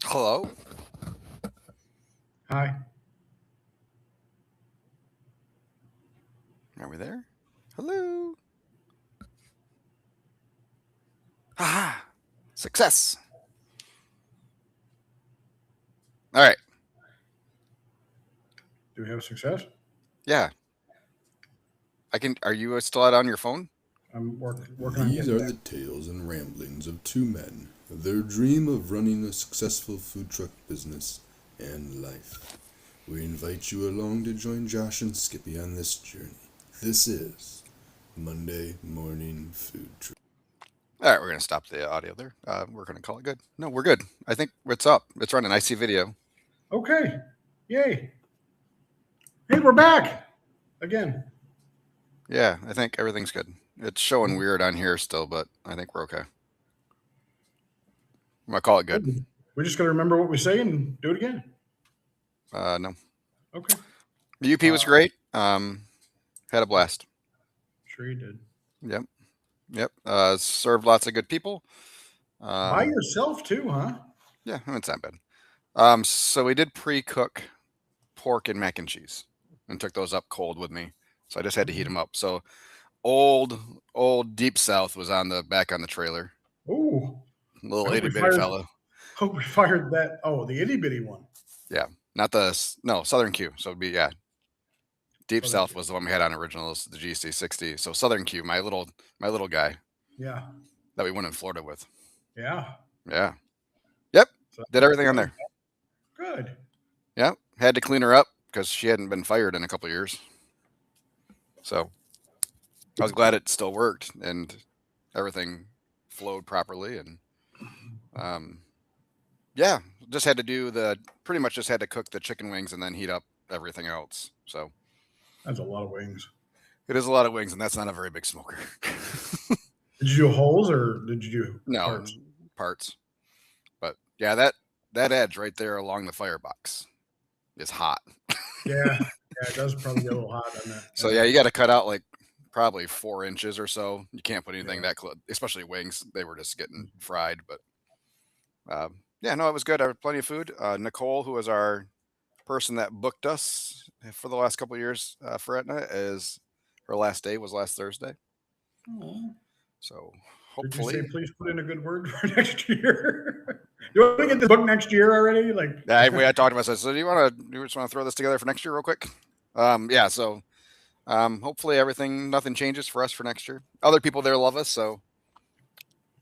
Hello? Hi. Are we there? Hello? Haha! Success! All right. Do we have success? Yeah. I can. Are you still out on your phone? I'm working on These getting are back. the tales and ramblings of two men, their dream of running a successful food truck business and life. We invite you along to join Josh and Skippy on this journey. This is Monday Morning Food Truck. All right. We're going to stop the audio there. We're going to call it good. No, we're good. I think it's up. It's running. I see video. Okay. Yay. Hey, we're back again. Yeah. I think everything's good. It's showing weird on here still, but I think we're okay. I'm going to call it good. We're just gonna remember what we say and do it again. No. Okay. The UP was great. Had a blast. Sure you did. Yep. Yep. Served lots of good people. By yourself too, huh? Yeah. It's not bad. So we did pre-cook pork and mac and cheese and took those up cold with me. So I just had to heat them up. So old Deep South was on the back on the trailer. Ooh. Little I hope itty we bitty fellow. Hope we fired that. Oh, the itty bitty one. Yeah. Not the no Southern Q. So it'd be Deep Southern South Q. was the one we had on originals, the GC60. So Southern Q, my little guy Yeah. that we went in Florida with. Yeah. Yeah. Yep. So Did everything on there. Good. Yeah. Had to clean her up because she hadn't been fired in a couple of years. So I was glad it still worked and everything flowed properly. And yeah, just had to do pretty much just had to cook the chicken wings and then heat up everything else. So That's a lot of wings. it is a lot of wings, and that's not a very big smoker. Did you do holes or did you do No parts. But yeah, that edge right there along the firebox is hot. Yeah. Yeah, it does probably get a little hot on that. So yeah, you got to cut out like probably 4 inches or so. You can't put anything Yeah. that close, especially wings. They were just getting fried. But yeah, no, it was good. I had plenty of food. Nicole, who was our person that booked us for the last couple of years for Etna, is her last day was last Thursday. Oh. So Did you hopefully, say please put in a good word for next year? You want to get this book next year already? Like, I talked about this. So do you just want to throw this together for next year real quick? Yeah. So hopefully nothing changes for us for next year. Other people there love us, so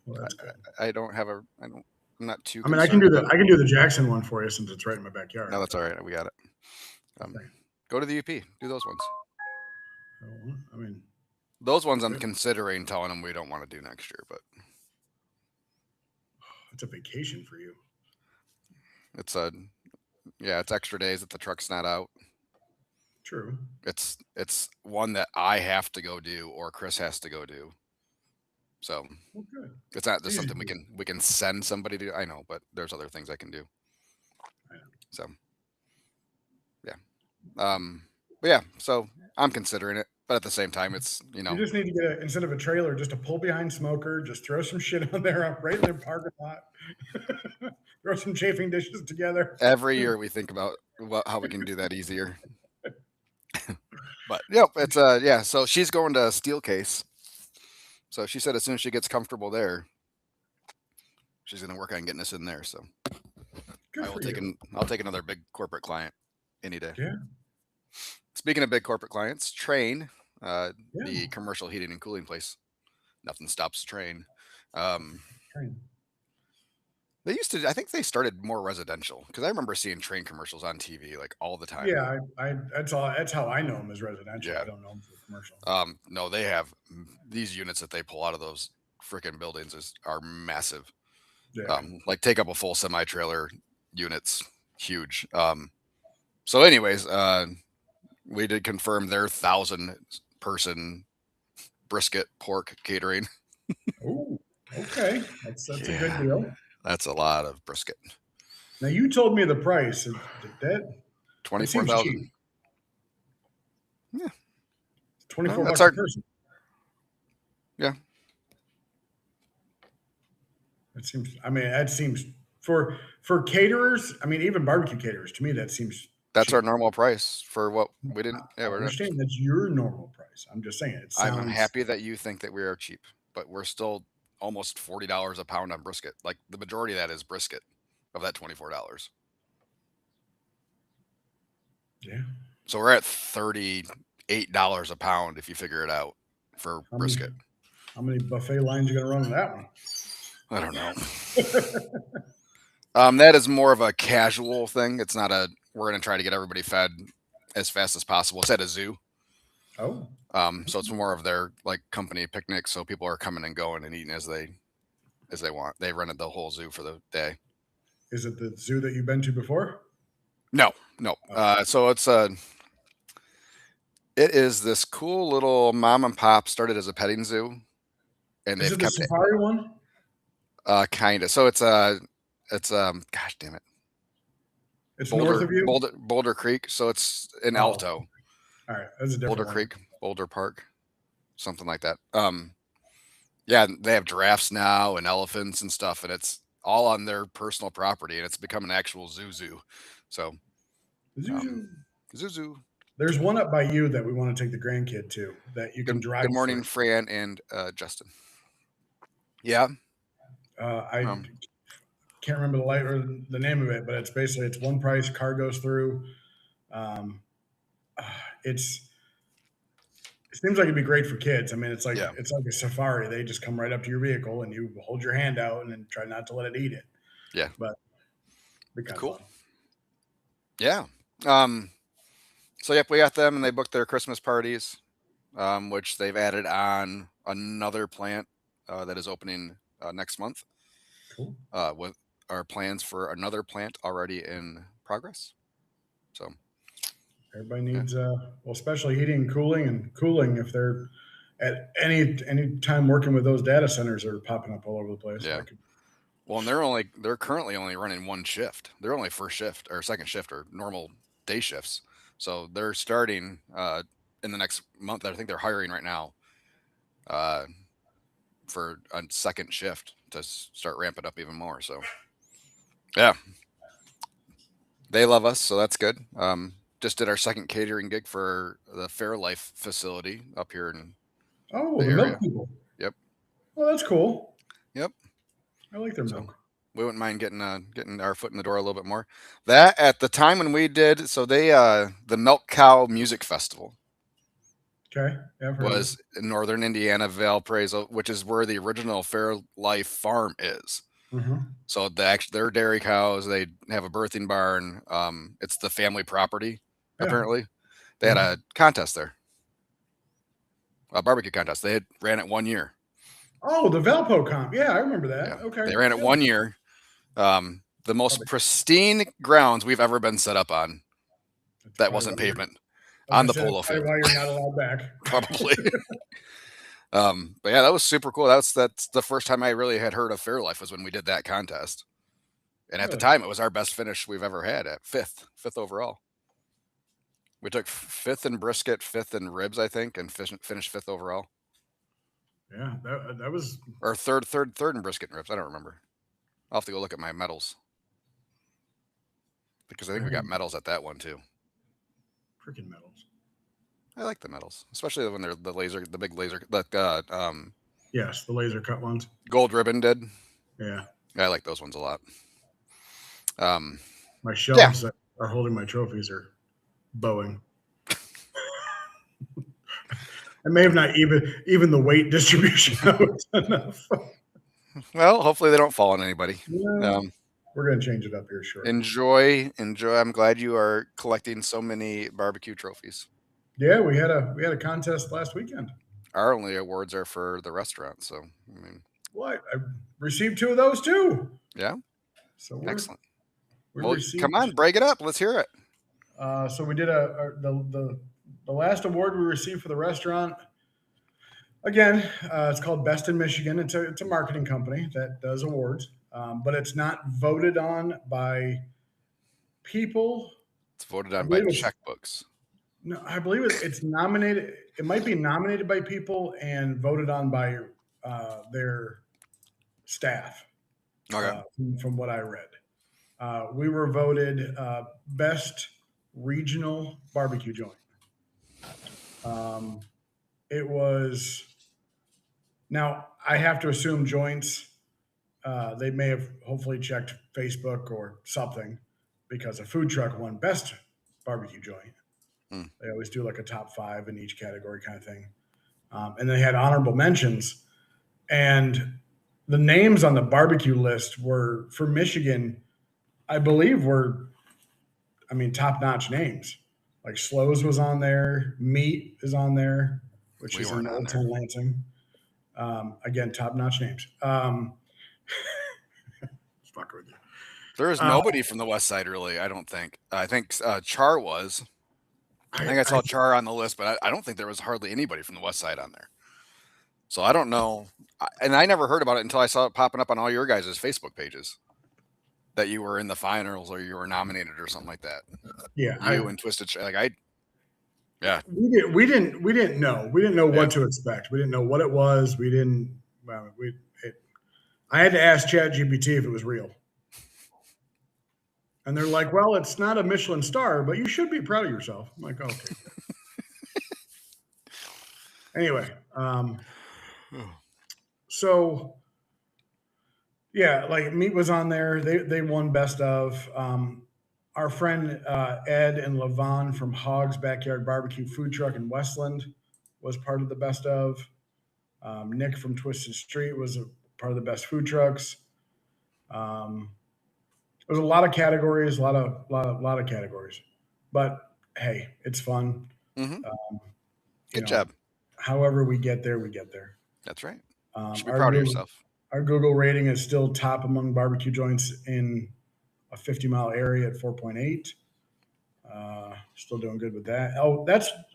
well, that's good. I'm not too. I mean, I can do that. I can do the Jackson one for you since it's right in my backyard. No, that's all right. We got it. Go to the UP. Do those ones. I mean, those ones I'm considering telling them we don't want to do next year, but it's a vacation for you. It's extra days that the truck's not out. True. It's one that I have to go do or Chris has to go do. So it's not just something we can send somebody to. I know, but there's other things I can do. So yeah, but yeah, so I'm considering it, but at the same time, it's you just need to get instead of a trailer, just a pull behind smoker. Just throw some shit on there, right in their parking lot. Throw some chafing dishes together. Every year we think about how we can do that easier. But yep, it's yeah. So she's going to Steelcase. So she said as soon as she gets comfortable there, she's going to work on getting us in there. So I'll take another big corporate client any day. Yeah. Speaking of big corporate clients, Trane, the commercial heating and cooling place, nothing stops Trane. They used to. I think they started more residential because I remember seeing Trane commercials on TV like all the time. Yeah, that's how I know them as residential. Yeah. I don't know them for commercial. No, they have these units that they pull out of those freaking buildings are massive. Yeah. Like take up a full semi trailer units, huge. So, anyways, we did confirm their 1,000-person brisket pork catering. Oh, okay, that's a good deal. That's a lot of brisket. Now you told me the price. That 24,000. Yeah, $24 a person. Yeah. It seems. I mean, that seems for caterers. I mean, even barbecue caterers. To me, that seems That's cheap. our normal price for what we didn't. Yeah, I we're not, understand that's your normal price. I'm just saying it sounds. I'm happy that you think that we are cheap, but we're still almost $40 a pound on brisket. Like the majority of that is brisket of that $24. Yeah. So we're at $38 a pound if you figure it out for brisket. How many buffet lines you gonna run with that one? I don't know. That is more of a casual thing. It's not a we're gonna try to get everybody fed as fast as possible. It's at a zoo. Oh, So it's more of their like company picnic. So people are coming and going and eating as they want. They rented the whole zoo for the day. is it the zoo that you've been to before? No. So it is this cool little mom and pop, started as a petting zoo, and Is they've it the kept it safari one? kind of. So it's gosh damn it, It's north of you. Boulder Creek. So it's in Oh, Alto, all right, that's a different Boulder one. Creek, Boulder Park, something like that. Yeah, they have giraffes now and elephants and stuff, and it's all on their personal property, and it's become an actual zoo. So zoo. There's one up by you that we want to take the grandkid to that you can drive. Good morning, through. Fran and Justin. Yeah. I can't remember the name of it, but it's basically it's one price. Car goes through. It seems like it'd be great for kids. I mean, it's like a safari. They just come right up to your vehicle and you hold your hand out and then try not to let it eat it. Yeah, but because cool. Yeah. So yep, we got them, and they booked their Christmas parties, which they've added on another plant that is opening next month. Cool. With our plans for another plant already in progress. So everybody needs especially heating and cooling if they're at any time working with those data centers are popping up all over the place. Yeah. Well, and they're currently only running one shift. They're only first shift or second shift or normal day shifts. So they're starting in the next month. I think they're hiring right now for a second shift to start ramping up even more. So yeah, they love us, so that's good. Just did our second catering gig for the Fairlife facility up here in the milk people. Yep. Well, that's cool. Yep. I like their milk. We wouldn't mind getting our foot in the door a little bit more. That at the time when we did, so they the Milk Cow Music Festival. Okay. Yeah, was in northern Indiana, Valparaiso, which is where the original Fairlife farm is. Mm-hmm. So they're dairy cows. They have a birthing barn. It's the family property. Yeah. Apparently, they had a contest there, a barbecue contest. They ran it 1 year. Oh, the Valpo comp. Yeah, I remember that. Yeah. Okay. They ran it 1 year. The most pristine grounds we've ever been set up on. That wasn't pavement. On the polo field. Why you're not allowed back? Probably. But yeah, that was super cool. That's the first time I really had heard of Fairlife was when we did that contest. And at the time, it was our best finish we've ever had at fifth overall. We took fifth in brisket, fifth in ribs, I think, and finished fifth overall. Yeah, that was or third in brisket and ribs. I don't remember. I'll have to go look at my medals because I think we got medals at that one too. Freaking medals. I like the medals, especially when they're the big laser, yes, the laser cut ones. Gold ribbon did. Yeah. I like those ones a lot. My shelves that are holding my trophies are bowing. I may have not even the weight distribution out enough. Well, hopefully they don't fall on anybody. Yeah. We're going to change it up here shortly. Enjoy. I'm glad you are collecting so many barbecue trophies. Yeah, we had a contest last weekend. Our only awards are for the restaurant, so I mean. Well, I received 2 of those too. Yeah. So excellent. Well, come on, break it up. Let's hear it. So we did the last award we received for the restaurant. Again, it's called Best in Michigan. It's a marketing company that does awards. But it's not voted on by people. It's voted on by checkbooks. No, I believe it's nominated. It might be nominated by people and voted on by their staff. Okay. From what I read. We were voted best regional barbecue joint. It was now I have to assume joints. They may have hopefully checked Facebook or something because a food truck won best barbecue joint. They always do like a top 5 in each category kind of thing. And they had honorable mentions. And the names on the barbecue list were for Michigan, I believe top notch names. Like Slows was on there, Meat is on there, which is in Old Town Lansing. Again, top notch names. Fuck with you. There is nobody from the West Side, really. I don't think. I think Char was. I think I saw Char on the list, but I don't think there was hardly anybody from the West Side on there. So I don't know. And I never heard about it until I saw it popping up on all your guys' Facebook pages that you were in the finals or you were nominated or something like that. Yeah. And Twisted. Yeah. We didn't know. We didn't know what to expect. We didn't know what it was. I had to ask ChatGPT if it was real. And they're like, well, it's not a Michelin star, but you should be proud of yourself. I'm like, okay. Anyway, so yeah, like Meat was on there. They won best of. Our friend Ed and Levon from Hogg's Backyard Barbecue Food Truck in Westland was part of the best of. Nick from Twisted Street was a part of the best food trucks. There's a lot of categories, a lot of categories, but hey, it's fun. Good job. However we get there, we get there. That's right. You should be proud of yourself. Our Google rating is still top among barbecue joints in a 50-mile area at 4.8. Still doing good with that. Oh,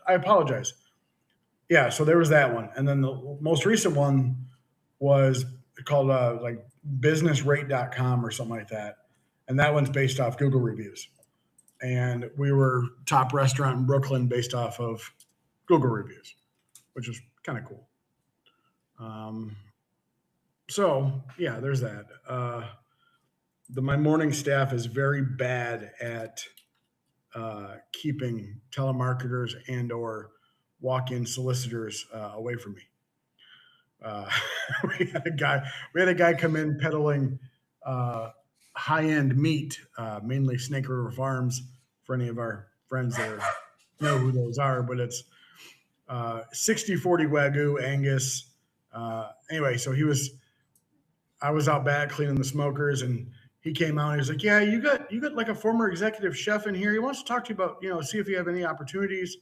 I apologize. Yeah, so there was that one. And then the most recent one was called like businessrate.com or something like that. And that one's based off Google reviews. And we were top restaurant in Brooklyn based off of Google reviews, which is kind of cool. So yeah, there's that. My morning staff is very bad at keeping telemarketers and or walk-in solicitors away from me. We had a guy come in peddling high-end meat, mainly Snake River Farms, for any of our friends that know who those are, but it's 60-40 Wagyu Angus. Anyway, so I was out back cleaning the smokers, and he came out and he was like, yeah, you got like a former executive chef in here. He wants to talk to you about, see if you have any opportunities.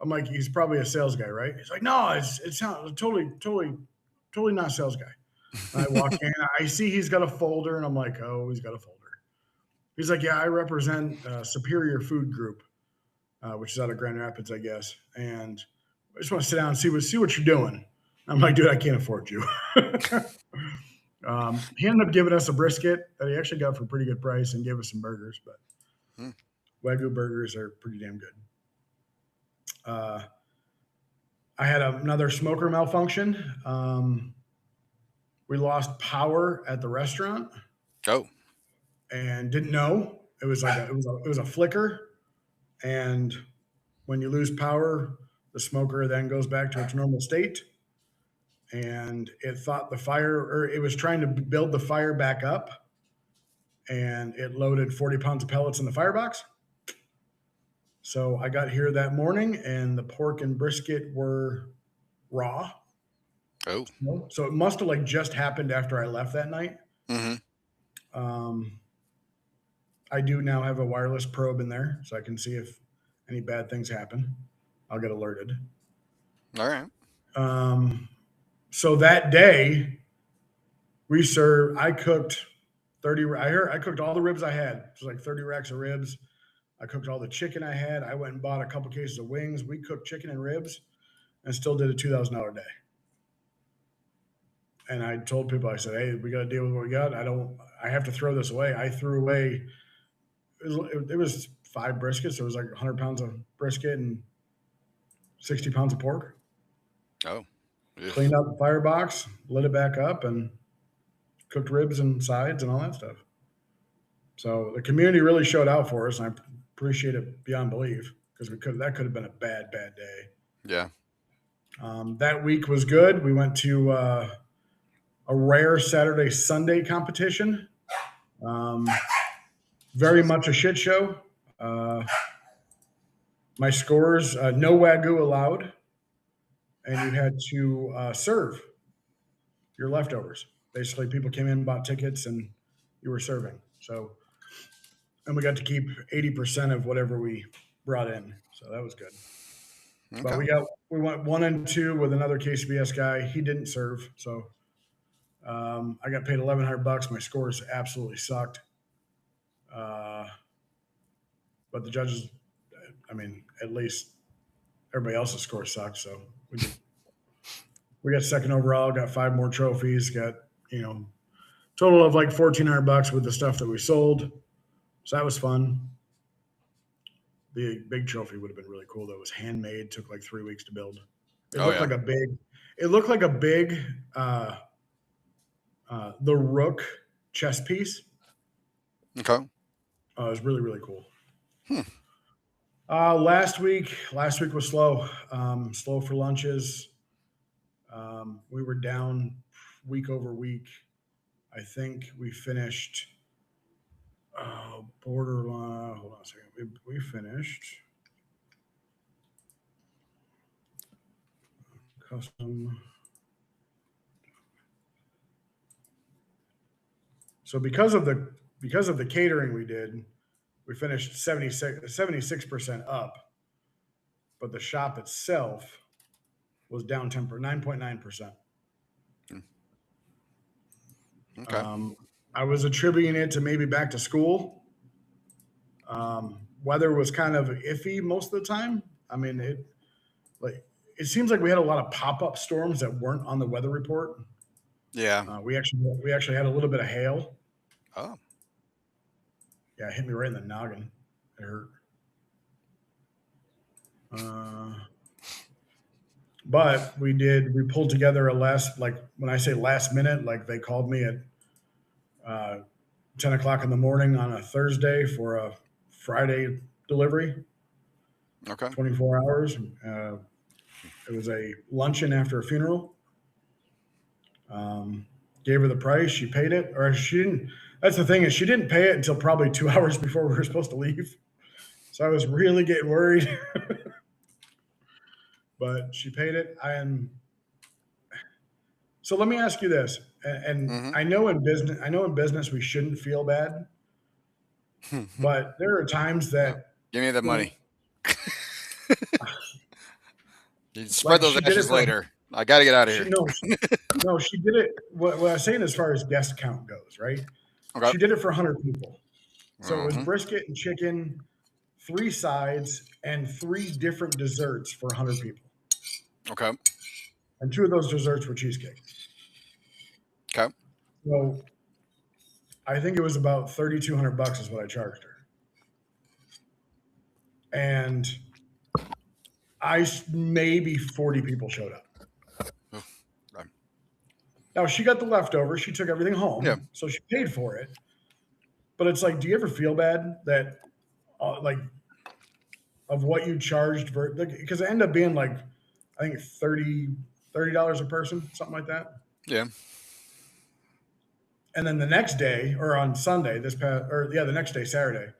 I'm like, he's probably a sales guy, right? He's like, no, it's totally not a sales guy. I walk in, I see he's got a folder, and I'm like, oh, he's got a folder. He's like, yeah, I represent Superior Food Group, which is out of Grand Rapids, I guess. And I just want to sit down and see what you're doing. I'm like, dude, I can't afford you. He ended up giving us a brisket that he actually got for a pretty good price and gave us some burgers, but Wagyu burgers are pretty damn good. I had another smoker malfunction. We lost power at the restaurant. Oh. And didn't know. It was like it was a flicker. And when you lose power, the smoker then goes back to its normal state. And it thought it was trying to build the fire back up. And it loaded 40 pounds of pellets in the firebox. So I got here that morning, and the pork and brisket were raw. Oh. So it must have just happened after I left that night. Mm-hmm. I do now have a wireless probe in there, so I can see if any bad things happen. I'll get alerted. All right. So that day, I cooked 30. I cooked all the ribs I had. It was like 30 racks of ribs. I cooked all the chicken I had. I went and bought a couple cases of wings. We cooked chicken and ribs, and still did a $2,000 day. And I told people, I said, hey, we got to deal with what we got. I have to throw this away. I threw away, it was 5 briskets. It was like 100 pounds of brisket and 60 pounds of pork. Oh. Cleaned out the firebox, lit it back up, and cooked ribs and sides and all that stuff. So the community really showed out for us, and I appreciate it beyond belief because that could have been a bad day. Yeah. That week was good. We went to a rare Saturday Sunday competition. Very much a shit show. My scores: no Wagyu allowed, and you had to serve your leftovers. Basically, people came in, bought tickets, and you were serving. So, and we got to keep 80% of whatever we brought in. So that was good. Okay. But we went 1 and 2 with another KCBS guy. He didn't serve, so I got paid $1,100. My scores absolutely sucked. But the judges, I mean, at least everybody else's score sucked. So we got second overall. Got 5 more trophies. Got total of like $1,400 with the stuff that we sold. So that was fun. The big trophy would have been really cool. That was handmade. Took like 3 weeks to build. It looked like a big. It looked like a big. The Rook chess piece. Okay. It was really, really cool. Last week was slow. Slow for lunches. We were down week over week. I think we finished borderline. Hold on a second. We finished custom. So because of the catering we did, we finished 76% up, but the shop itself was down 9.9%. Okay. I was attributing it to maybe back to school. Weather was kind of iffy most of the time. I mean, it seems like we had a lot of pop-up storms that weren't on the weather report. Yeah. We actually had a little bit of hail. Oh. Yeah, it hit me right in the noggin. It hurt. But we pulled together when I say last minute, like they called me at 10 o'clock in the morning on a Thursday for a Friday delivery. Okay. 24 hours. It was a luncheon after a funeral. Gave her the price. She paid it, or she didn't. That's the thing, is she didn't pay it until probably 2 hours before we were supposed to leave. So I was really getting worried. But she paid it. So let me ask you this, and I know in business we shouldn't feel bad, but there are times that give me the money. You spread those ashes later. I got to get out of here. No, she did it. What I was saying as far as guest count goes, right? Okay. She did it for 100 people. So it was brisket and chicken, 3 sides, and 3 different desserts for 100 people. Okay. And 2 of those desserts were cheesecake. Okay. So I think it was about $3,200 is what I charged her. And maybe 40 people showed up. Now she got the leftovers. She took everything home. Yeah. So she paid for it. But it's like, do you ever feel bad that of what you charged because it ended up being like, I think $30 a person, something like that. Yeah. And then the next day, or on Sunday, the next day, Saturday,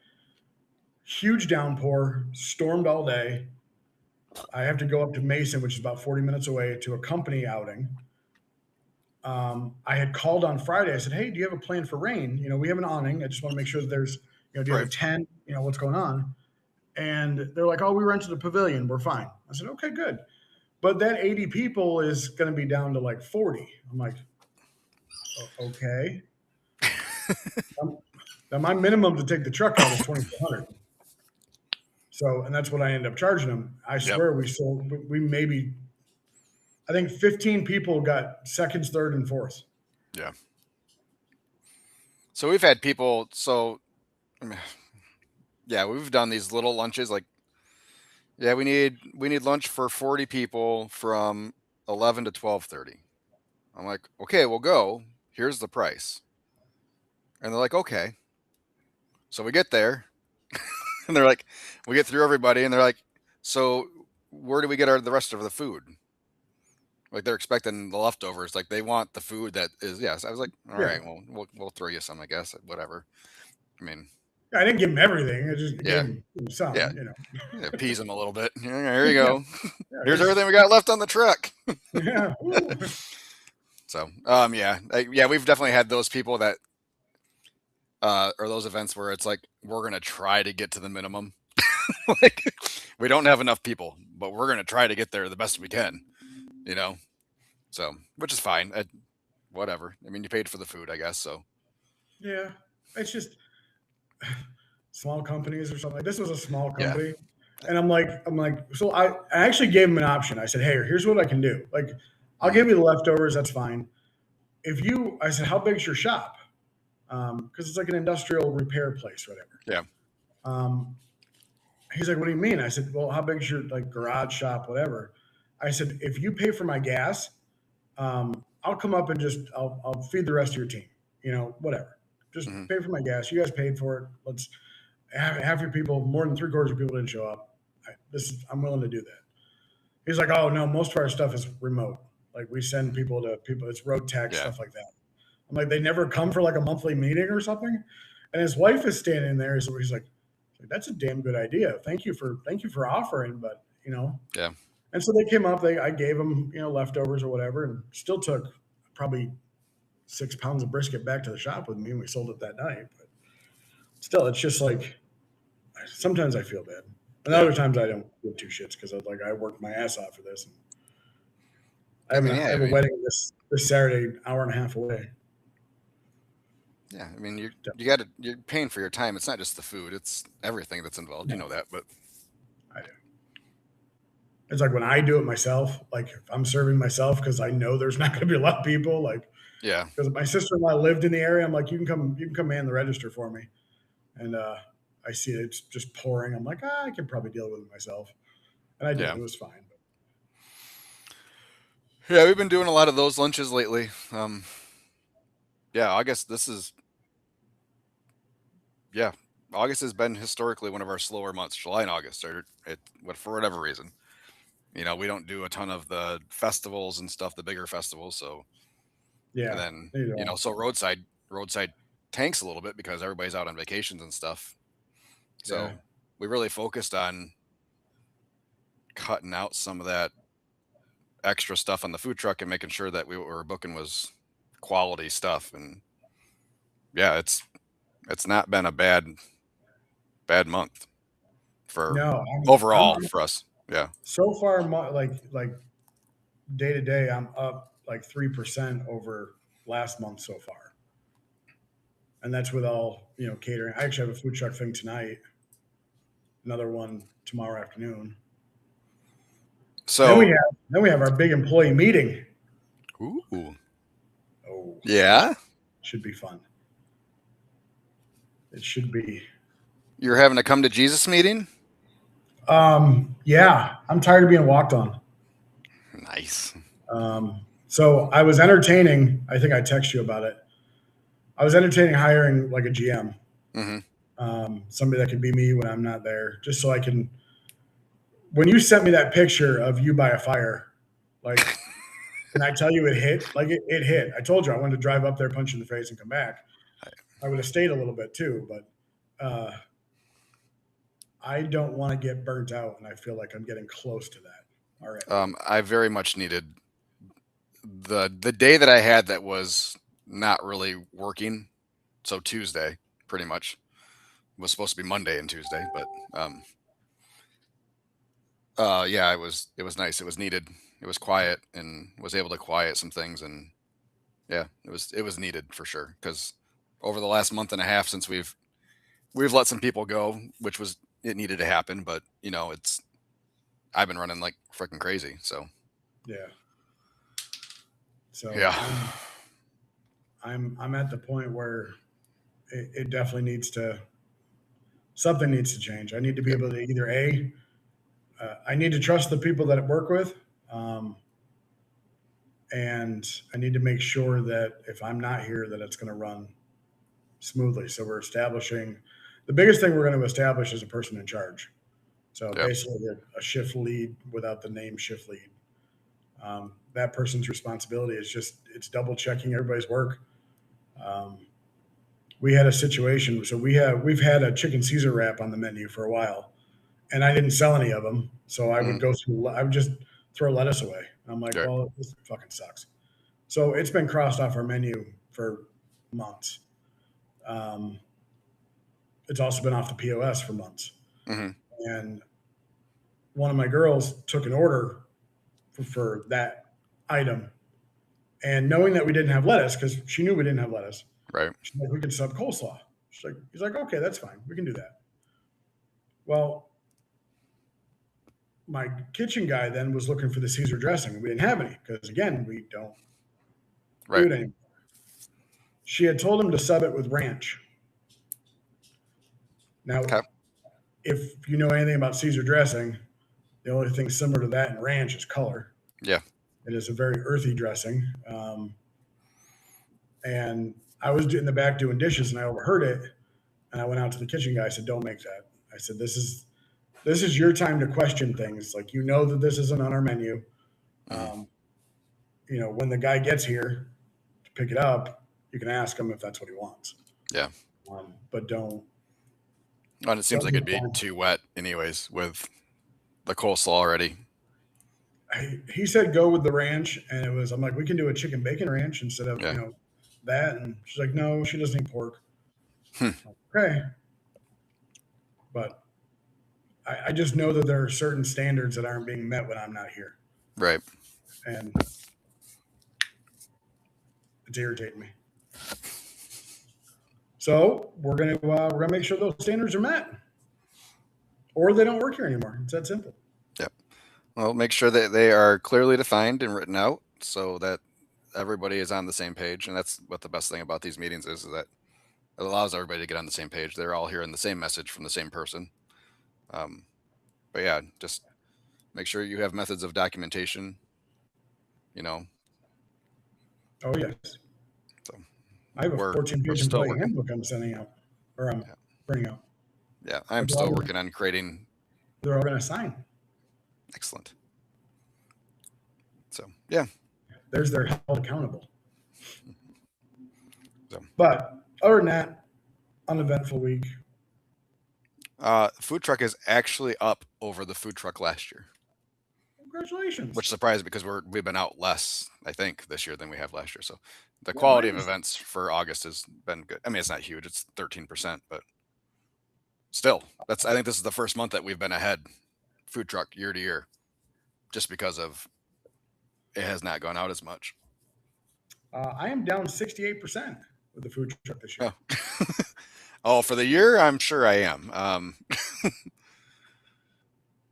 huge downpour, stormed all day. I have to go up to Mason, which is about 40 minutes away, to a company outing. I had called on Friday. I said, hey, do you have a plan for rain? We have an awning. I just want to make sure that there's, do you have a tent? What's going on? And they're like, oh, we rented a pavilion. We're fine. I said, okay, good. But that 80 people is going to be down to like 40. I'm like, okay. Now my minimum to take the truck out is $2,400. So, and that's what I ended up charging them. I swear I think 15 people got seconds, third, and fourth. Yeah. So we've had people. Yeah, we've done these little lunches. Like, yeah, we need lunch for 40 people from 11 to 12:30. I'm like, okay, we'll go. Here's the price. And they're like, okay. So we get there and they're like, we get through everybody and they're like, so where do we get the rest of the food? Like they're expecting the leftovers. Like they want the food that is, yes. I was like, all right, well, we'll throw you some, I guess, whatever. I mean, I didn't give him everything. I just yeah, gave him some, yeah, you know. appease them a little bit. Here you go. Yeah, Here's everything we got left on the truck. yeah. So, yeah, we've definitely had those people that, or those events where it's like, we're going to try to get to the minimum. Like we don't have enough people, but we're going to try to get there the best we can, you know? So, which is fine. Whatever. I mean, you paid for the food, I guess. So Yeah, it's just small companies or something. Like this was a small company, and I'm like, so I actually gave him an option. I said, hey, here's what I can do. Like, I'll give you the leftovers. That's fine. I said, how big's your shop? Because it's like an industrial repair place, whatever. Yeah. He's like, what do you mean? I said, well, how big's your like garage shop, whatever? I said, if you pay for my gas, I'll come up and I'll feed the rest of your team. You know, whatever. Just pay for my gas. You guys paid for it. Let's half your people, more than 3/4 of people didn't show up. I'm willing to do that. He's like, oh no, most of our stuff is remote. Like we send people to people. It's road tech stuff like that. I'm like, they never come for like a monthly meeting or something. And his wife is standing there. So he's like, that's a damn good idea. Thank you for offering, but you know. Yeah. And so they came up. I gave them leftovers or whatever, and still took probably 6 pounds of brisket back to the shop with me, and we sold it that night. But still, it's just like sometimes I feel bad, and other times I don't give two shits because I worked my ass off for this. And I have a wedding this Saturday, an hour and a half away. Yeah, I mean you're paying for your time. It's not just the food; it's everything that's involved. You know that, but I do. It's like when I do it myself, like if I'm serving myself because I know there's not going to be a lot of people, like yeah. Because my sister-in-law lived in the area, I'm like, you can come man the register for me, and I see it's just pouring. I'm like, I can probably deal with it myself, and I did. It was fine. But. Yeah, we've been doing a lot of those lunches lately. Yeah, August has been historically one of our slower months. July and August for whatever reason. We don't do a ton of the festivals and stuff, the bigger festivals. So yeah, and then so roadside tanks a little bit because everybody's out on vacations and stuff. So we really focused on cutting out some of that extra stuff on the food truck and making sure that what we were booking was quality stuff. And yeah, it's not been a bad month for overall for us. Yeah. So far, like day to day, I'm up like 3% over last month so far, and that's with all catering. I actually have a food truck thing tonight, another one tomorrow afternoon. So then we have our big employee meeting. Ooh. Oh yeah, should be fun. It should be. You're having a come to Jesus meeting? Yeah, I'm tired of being walked on. Nice. So I was entertaining. I think I text you about it. I was entertaining hiring like a GM, somebody that can be me when I'm not there, just so I can. When you sent me that picture of you by a fire, like, can I tell you it hit? Like it hit. I told you I wanted to drive up there, punch you in the face, and come back. I would have stayed a little bit too, but I don't want to get burnt out, and I feel like I'm getting close to that. All right. I very much needed the day that I had that was not really working. So Tuesday, pretty much, was supposed to be Monday and Tuesday, but yeah, it was nice. It was needed. It was quiet and was able to quiet some things, and yeah, it was needed for sure. Because over the last month and a half since we've let some people go, which it needed to happen, but I've been running like freaking crazy. So yeah. So yeah, I'm at the point where it definitely something needs to change. I need to be able to either I need to trust the people that I work with, and I need to make sure that if I'm not here, that it's going to run smoothly. So we're establishing the biggest thing we're going to establish is a person in charge. So basically a shift lead without the name shift lead. That person's responsibility is it's double checking everybody's work. We had a situation, so we've had a chicken Caesar wrap on the menu for a while, and I didn't sell any of them. So I would I would just throw lettuce away. I'm like, well, this fucking sucks. So it's been crossed off our menu for months. It's also been off the POS for months. And one of my girls took an order for that item, and knowing that we didn't have lettuce, because she knew we didn't have lettuce, right? She's like, we could sub coleslaw. He's like, okay, that's fine, we can do that. Well, my kitchen guy then was looking for the Caesar dressing. We didn't have any because, again, we don't do it anymore. She had told him to sub it with ranch. Now, if you know anything about Caesar dressing, the only thing similar to that in ranch is color. Yeah. It is a very earthy dressing. And I was in the back doing dishes, and I overheard it. And I went out to the kitchen guy. I said, don't make that. I said, this is your time to question things. Like, you know that this isn't on our menu. You know, when the guy gets here to pick it up, you can ask him if that's what he wants. Yeah. But don't. And it seems like it'd be too wet anyways with the coleslaw already. He said go with the ranch, and I'm like, we can do a chicken bacon ranch instead of you know that. And she's like, no, she doesn't eat pork. Okay. But I just know that there are certain standards that aren't being met when I'm not here. Right. And it's irritating me. So we're gonna make sure those standards are met, or they don't work here anymore. It's that simple. Yep. Well, make sure that they are clearly defined and written out so that everybody is on the same page. And that's what the best thing about these meetings is that it allows everybody to get on the same page. They're all hearing the same message from the same person. But yeah, just make sure you have methods of documentation, you know. Oh, yes. So I have a 14-page employee handbook I'm sending out, or I'm bringing out. Yeah, I'm still working on creating. They're all going to sign. Excellent. So, yeah. They're held accountable. So. But other than that, uneventful week. Food truck is actually up over the food truck last year. Congratulations. Which surprised because we've been out less, I think, this year than we have last year. So the quality of events for August has been good. I mean, it's not huge; it's 13%, but still, I think this is the first month that we've been ahead food truck year to year, just because of it has not gone out as much. I am down 68% with the food truck this year. Oh, for the year, I'm sure I am.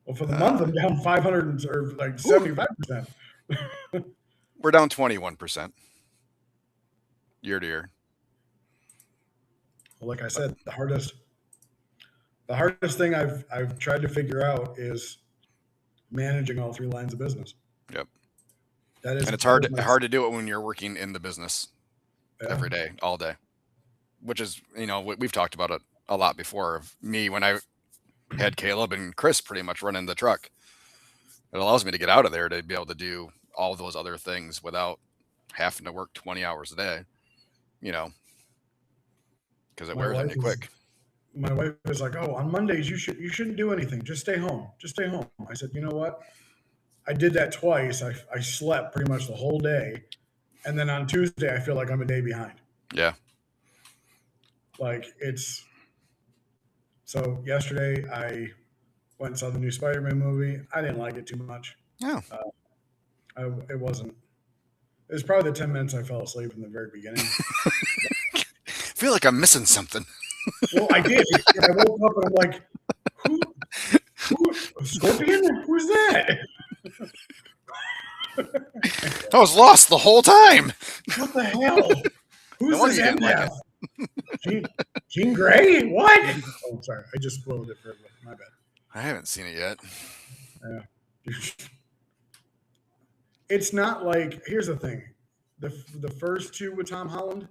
Well, for the month, I'm down 500 or like 75%. We're down 21% year to year. Well, like I said, the hardest thing I've tried to figure out is managing all three lines of business. Yep. That is, and it's hard to do it when you're working in the business every day, all day. Which is, you know, we've talked about it a lot before. Of me when I had Caleb and Chris pretty much running the truck, it allows me to get out of there to be able to do all those other things without having to work 20 hours a day, you know, because it wears on you quick. My wife was like, "Oh, on Mondays you shouldn't do anything. Just stay home. Just stay home." I said, "You know what? I did that twice. I slept pretty much the whole day, and then on Tuesday I feel like I'm a day behind." Yeah. Like so yesterday I went and saw the new Spider-Man movie. I didn't like it too much. Yeah. It wasn't. It was probably the 10 minutes I fell asleep in the very beginning. I feel like I'm missing something. Well, I did. I woke up and I'm like, who Scorpion? Who's that? I was lost the whole time. What the hell? Who's no this MF? Jean Grey? What? Oh, sorry. I just spoiled it for everybody. My bad. I haven't seen it yet. Yeah. It's not like, here's the thing. The first two with Tom Holland,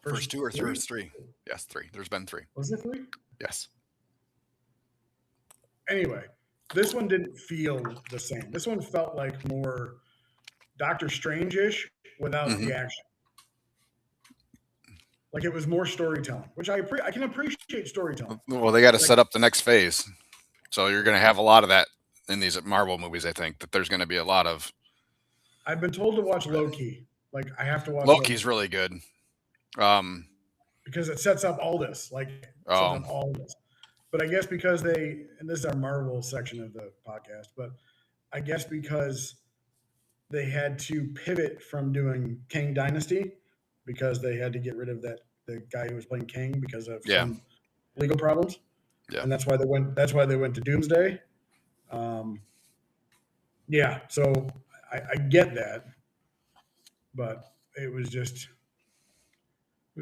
First two or first three? Yes, 3. There's been 3. Was it 3? Yes. Anyway, this one didn't feel the same. This one felt like more Doctor Strange-ish without the action. Like it was more storytelling, which I can appreciate storytelling. Well, they got to set up the next phase. So you're going to have a lot of that in these Marvel movies, I think, that there's going to be a lot of... I've been told to watch Loki. Like, I have to watch Loki's really good. Because it sets up all this. Like, all this. But I guess because and this is our Marvel section of the podcast, but I guess because they had to pivot from doing Kang Dynasty because they had to get rid of the guy who was playing Kang because of some legal problems. Yeah. And that's why they went to Doomsday. So I get that, but it was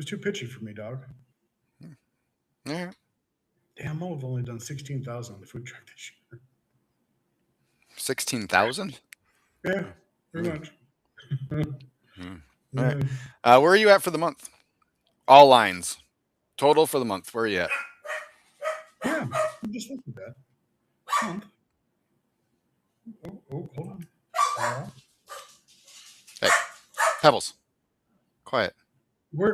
too pitchy for me, dog. Yeah. Damn, I've only done 16,000 on the food truck this year. 16,000? Yeah, pretty much. All right. Where are you at for the month? All lines. Total for the month. Where are you at? Yeah, I'm just looking at that. Month. Oh, hold on. Hey, Pebbles. Quiet. Why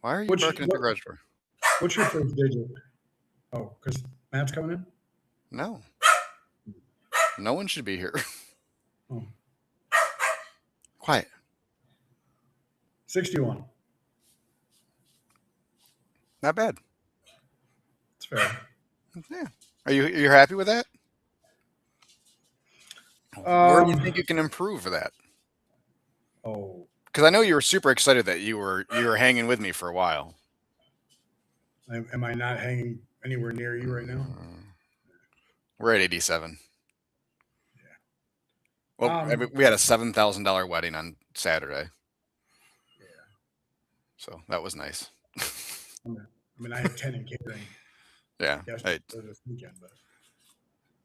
are you barking at the garage door? What's your first digit? Oh, because Matt's coming in? No. No one should be here. Oh. Quiet. 61. Not bad. It's fair. Yeah. You're happy with that? Where do you think you can improve for that? Oh. Because I know you were super excited that you were hanging with me for a while. Am I not hanging anywhere near you right now? We're at 87. Yeah. Well, we had a $7,000 wedding on Saturday. Yeah. So that was nice. I had 10 in catering. Yeah. Yesterday, this weekend, but.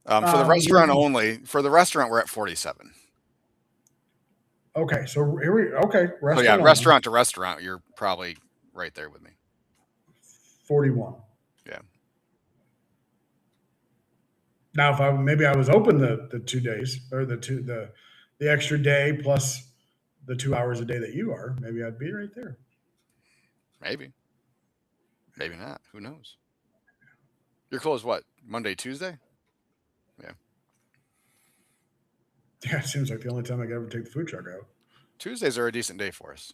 For the restaurant only, for the restaurant, we're at 47. Okay, so restaurant. So yeah, restaurant to restaurant, you're probably right there with me. 41. Yeah. Now, if I was open the 2 days or the extra day plus the 2 hours a day that you are, maybe I'd be right there. Maybe not. Who knows? You're closed what? Monday, Tuesday? Yeah. Yeah, it seems like the only time I could ever take the food truck out. Tuesdays are a decent day for us.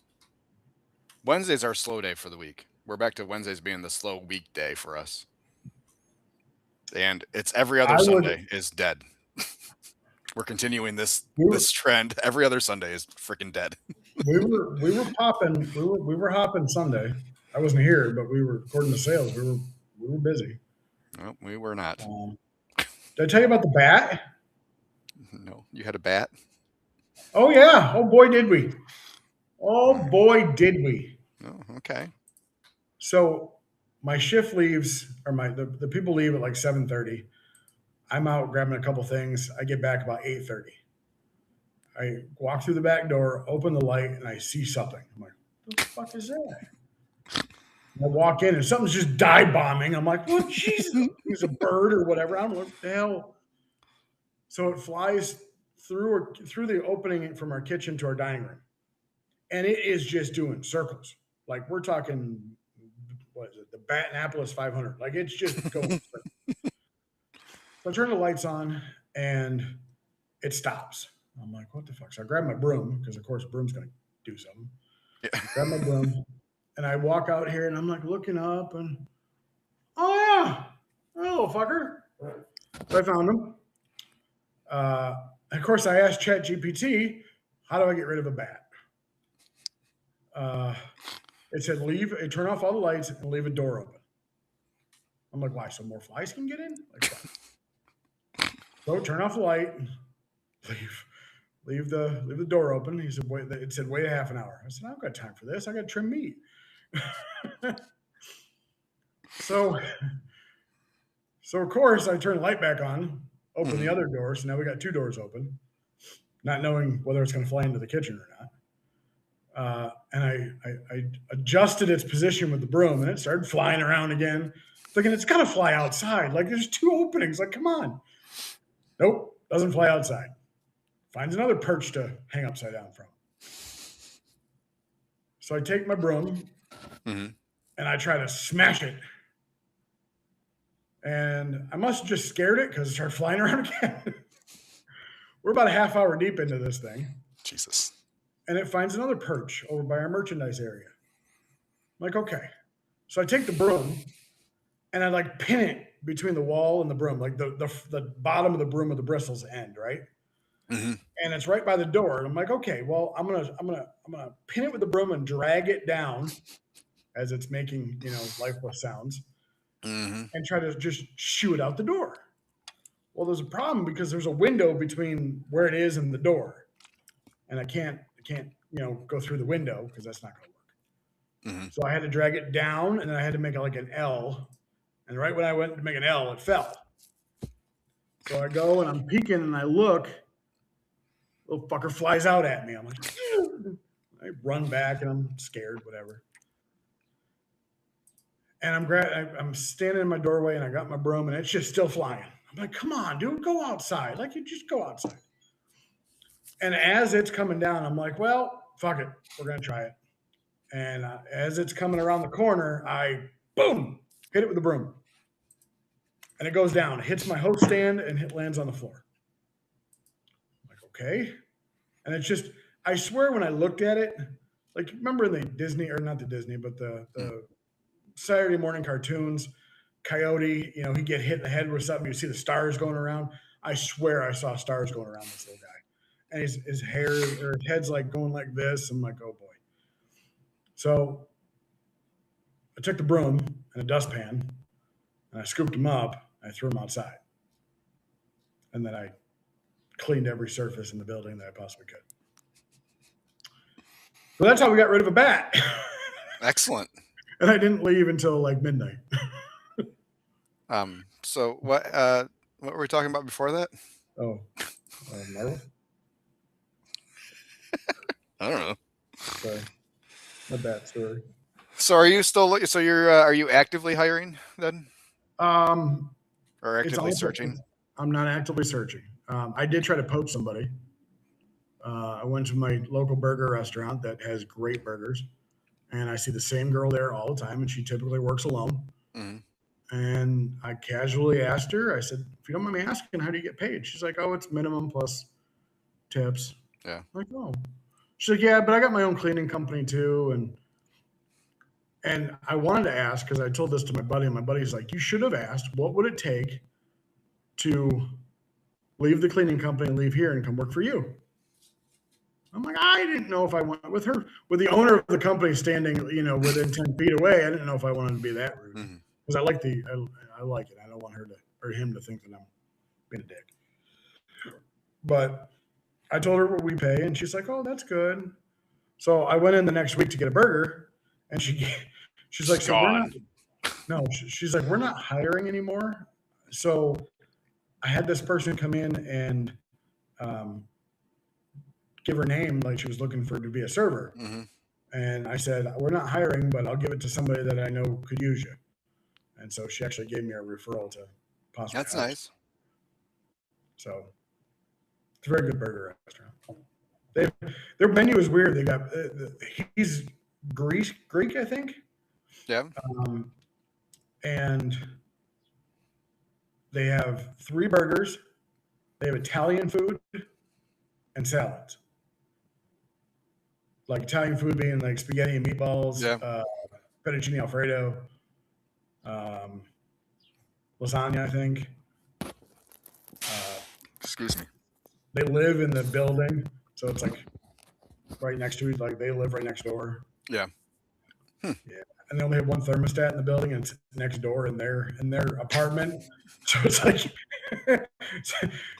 Wednesdays are a slow day for the week. We're back to Wednesdays being the slow week day for us. And it's every other Sunday is dead. We're continuing this trend. Every other Sunday is freaking dead. we were hopping Sunday. I wasn't here, but we were, according to sales, we were busy. No, we were not. Did I tell you about the bat? No, you had a bat? Oh yeah. Oh boy, did we. Oh boy, did we. Oh, okay. So my shift leaves, or the people leave at like 7:30. I'm out grabbing a couple things. I get back about 8:30. I walk through the back door, open the light, and I see something. I'm like, what the fuck is that? And I walk in and something's just dive bombing. I'm like, well, Jesus, it's a bird or whatever. I don't know what the hell. So it flies through the opening from our kitchen to our dining room. And it is just doing circles. Like we're talking, what is it? The Batanapolis 500. Like it's just going. So I turn the lights on and it stops. I'm like, what the fuck? So I grab my broom because of course broom's going to do something. Yeah. Grab my broom and I walk out here and I'm like looking up and, oh yeah, little fucker. So I found him. Of course I asked ChatGPT, how do I get rid of a bat? It said turn off all the lights and leave a door open. I'm like, why? So more flies can get in? Like what? So turn off the light, leave the door open. He said, wait. It said wait a half an hour. I said, I've got time for this. I got to trim meat. So of course I turn the light back on, open the other door. So now we got 2 doors open, not knowing whether it's going to fly into the kitchen or And I adjusted its position with the broom, and it started flying around again. Thinking it's got to fly outside. Like there's 2 openings. Like, come on. Nope, doesn't fly outside. Finds another perch to hang upside down from. So I take my broom and I try to smash it. And I must have just scared it because it started flying around again. We're about a half hour deep into this thing. Jesus. And it finds another perch over by our merchandise area. I'm like, okay. So I take the broom and I like pin it between the wall and the broom, like the bottom of the broom with the bristles end, right? And it's right by the door. And I'm like, okay, well, I'm gonna pin it with the broom and drag it down as it's making, lifeless sounds, and try to just shoo it out the door. Well, there's a problem because there's a window between where it is and the door, and I can't go through the window because that's not gonna work. So I had to drag it down, and then I had to make like an L. And right when I went to make an L, it fell. So I go and I'm peeking and I look. Little fucker flies out at me. I'm like, I run back and I'm scared, whatever. And I'm standing in my doorway and I got my broom and it's just still flying. I'm like, come on, dude, go outside. Like, you just go outside. And as it's coming down, I'm like, well, fuck it. We're going to try it. And as it's coming around the corner, I, boom, hit it with the broom. And it goes down. It hits my hose stand and it lands on the floor. I'm like, okay. And it's just, I swear when I looked at it, like, remember in the Disney, or not the Disney, but the Saturday morning cartoons, Coyote, he'd get hit in the head with something. You see the stars going around. I swear I saw stars going around this little guy. And his hair or his head's like going like this. I'm like, oh boy. So I took the broom and a dustpan and I scooped him up. I threw him outside. And then I cleaned every surface in the building that I possibly could. So that's how we got rid of a bat. Excellent. And I didn't leave until like midnight. So what were we talking about before that? Oh, Marvel? I don't know. Sorry. My bat story. So are you still, so you're, are you actively hiring then? Or actively searching? I'm not actively searching. I did try to poach somebody. I went to my local burger restaurant that has great burgers, and I see the same girl there all the time, and she typically works alone. And I casually asked her, I said, if you don't mind me asking, how do you get paid? She's like, oh, it's minimum plus tips. Yeah. I'm like, oh. She's like, yeah, but I got my own cleaning company too. And I wanted to ask, because I told this to my buddy, and my buddy's like, you should have asked, what would it take to leave the cleaning company and leave here and come work for you? I'm like, I didn't know if I went with her, with the owner of the company standing, within 10 feet away. I didn't know if I wanted to be that rude, because I like it. I don't want her to, or him to think that I'm being a dick. But I told her what we pay, and she's like, oh, that's good. So I went in the next week to get a burger, and she's like, she's like, we're not hiring anymore. So I had this person come in and give her name, like she was looking for to be a server. And I said, we're not hiring, but I'll give it to somebody that I know could use you. And so she actually gave me a referral to possibly. That's nice. So it's a very good burger restaurant. Their menu is weird. They got he's Greek, I think. Yeah. And they have 3 burgers. They have Italian food and salads. Like Italian food being like spaghetti and meatballs, fettuccine Alfredo, lasagna, I think. Excuse me. They live in the building, so it's like right next to it. Like they live right next door. Yeah. Yeah, and they only have one thermostat in the building, and it's next door in their apartment. So it's like,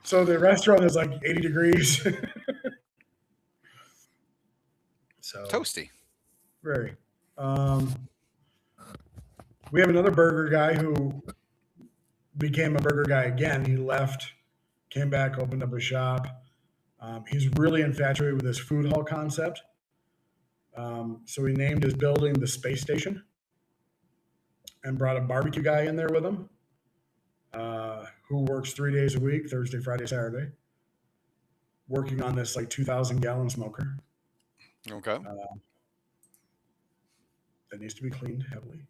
so the restaurant is like 80 degrees. So toasty. Very. We have another burger guy who became a burger guy again. He left, came back, opened up a shop. He's really infatuated with this food hall concept. So he named his building the Space Station and brought a barbecue guy in there with him who works 3 days a week, Thursday, Friday, Saturday, working on this like 2,000-gallon smoker. Okay. That needs to be cleaned heavily.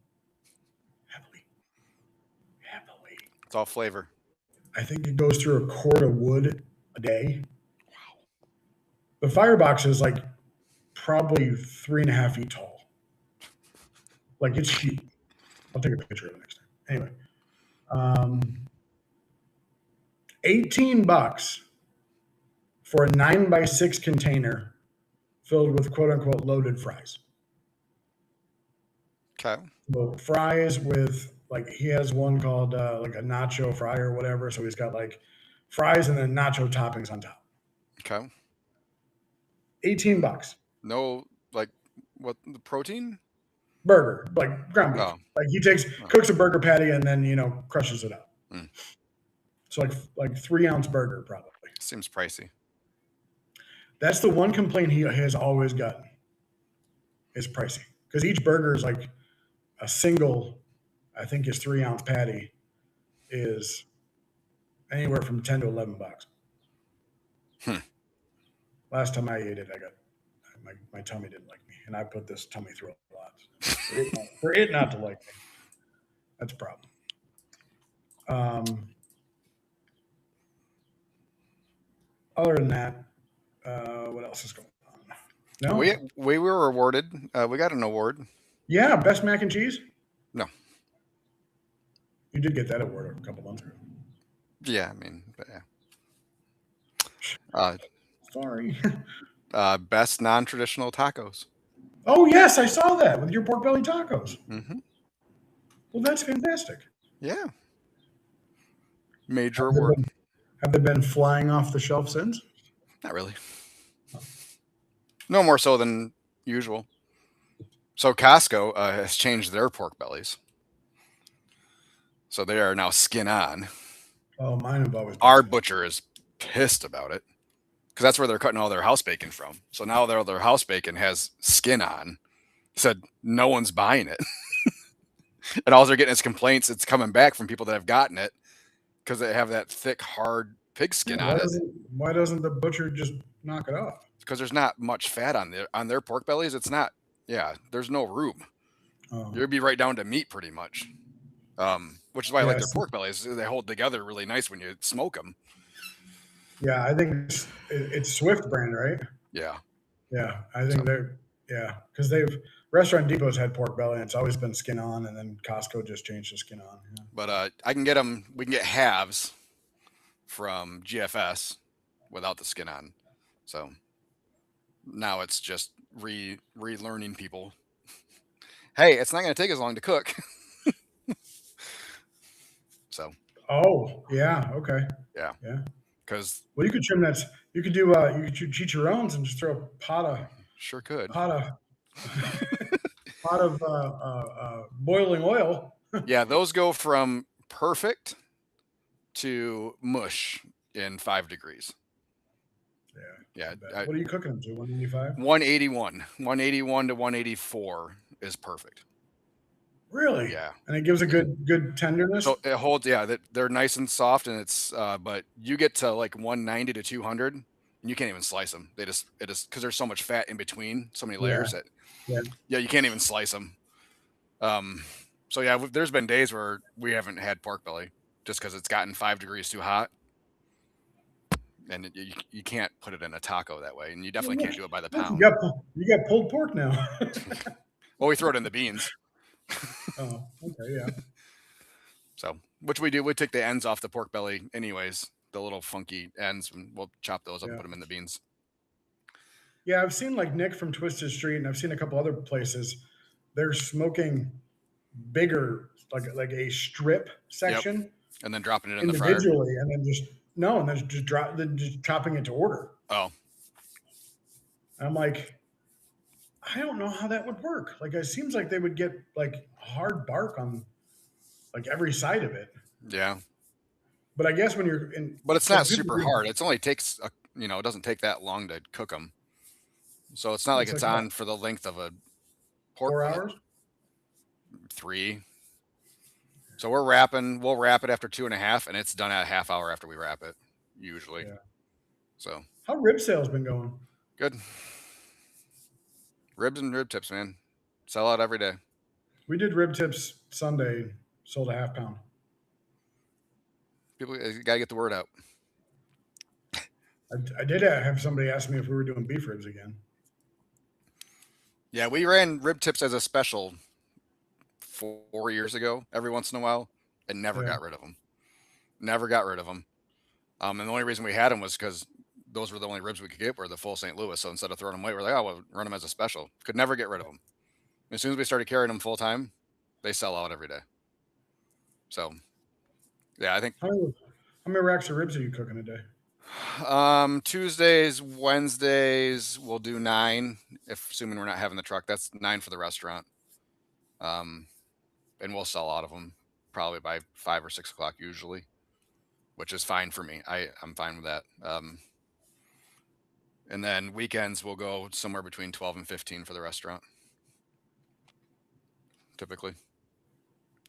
It's all flavor. I think it goes through a quart of wood a day. Wow. The firebox is like probably 3.5 feet tall. Like it's huge. I'll take a picture of it next time. Anyway, $18 for a 9x6 container filled with quote unquote loaded fries. Okay. So fries with like he has one called like a nacho fry or whatever. So he's got like fries and then nacho toppings on top. Okay. $18. No, like what the protein? Burger, like ground beef. Oh. Like he cooks a burger patty and then crushes it up. Mm. So like 3-ounce burger probably. Seems pricey. That's the one complaint he has always gotten. Is pricey because each burger is like a single. I think his 3-ounce patty is anywhere from $10 to $11. Last time I ate it, I got my tummy didn't like me, and I put this tummy through a lot for it not to like me. That's a problem. Other than that, what else is going on? No, we were awarded. We got an award. Yeah, best mac and cheese. No, you did get that award a couple months ago. Yeah, I mean, but yeah. Sorry. Best non-traditional tacos. Oh yes, I saw that with your pork belly tacos. Mm-hmm. Well, that's fantastic. Yeah. Major award. Have they been flying off the shelf since? Not really. No more so than usual. So Costco has changed their pork bellies. So they are now skin on. Oh, mine have always been. Our butcher is pissed about it because that's where they're cutting all their house bacon from. So now their house bacon has skin on. He said no one's buying it. And all they're getting is complaints. It's coming back from people that have gotten it because they have that thick, hard pig skin on it. Why doesn't the butcher just knock it off? Because there's not much fat on their pork bellies. It's not. Yeah, there's no room. Oh. You'd be right down to meat pretty much. Which is why I like their pork bellies. They hold together really nice when you smoke them. Yeah, I think it's Swift brand, right? Yeah. Yeah, I think because Restaurant Depot's had pork belly and it's always been skin on, and then Costco just changed the skin on. Yeah. But I can get them. We can get halves from GFS without the skin on. So now it's just relearning people. Hey, it's not going to take as long to cook. So. Oh yeah, okay. Yeah. Because you could trim that. You could do chicharrones and just throw a pot of. Sure could. Pot of boiling oil. Yeah, those go from perfect to mush in 5 degrees. Yeah. What are you cooking them to? 185? 181. 181 to 184 is perfect. Really? Yeah. And it gives a good tenderness. So it holds. Yeah, they're nice and soft, and it's. But you get to like 190 to 200, and you can't even slice them. It just because there's so much fat in between, so many layers that. Yeah, you can't even slice them. So yeah, there's been days where we haven't had pork belly just because it's gotten 5 degrees too hot, and you can't put it in a taco that way, and you definitely can't do it by the pound. You got pulled pork now. Well, we throw it in the beans. Oh, okay, yeah. So, which we do, we take the ends off the pork belly anyways, the little funky ends, and we'll chop those up and put them in the beans. Yeah, I've seen like Nick from Twisted Street, and I've seen a couple other places. They're smoking bigger, like a strip section, and then dropping it in the fryer individually, and then just chopping it to order. Oh, and I'm like, I don't know how that would work. Like, it seems like they would get like hard bark on like every side of it. Yeah, but I guess when you're in, but it's not super hard. It only takes it doesn't take that long to cook them. So it's not like It's it's like on for the length of a pork 4 butt. hours. 3. So we'll wrap it after 2.5, and it's done at a half hour after we wrap it, usually. Yeah. So How rib sales been going? good. Ribs and rib tips, man. Sell out every day. We did rib tips Sunday, sold a half pound. People gotta get the word out. I did have somebody ask me if we were doing beef ribs again. Yeah, we ran rib tips as a special 4 years ago, every once in a while, and never Yeah. got rid of them. Never got rid of them. And the only reason we had them was because those were the only ribs we could get were the full St. Louis. So instead of throwing them away, we're like, oh, we'll run them as a special. Could never get rid of them. As soon as we started carrying them full time, they sell out every day. So, yeah, I think How many racks of ribs are you cooking a day? Tuesdays, Wednesdays, we'll do 9, if assuming we're not having the truck. That's 9 for the restaurant. And we'll sell out of them probably by 5 or 6 o'clock usually, which is fine for me. I'm fine with that. And then weekends we'll go somewhere between 12 and 15 for the restaurant. Typically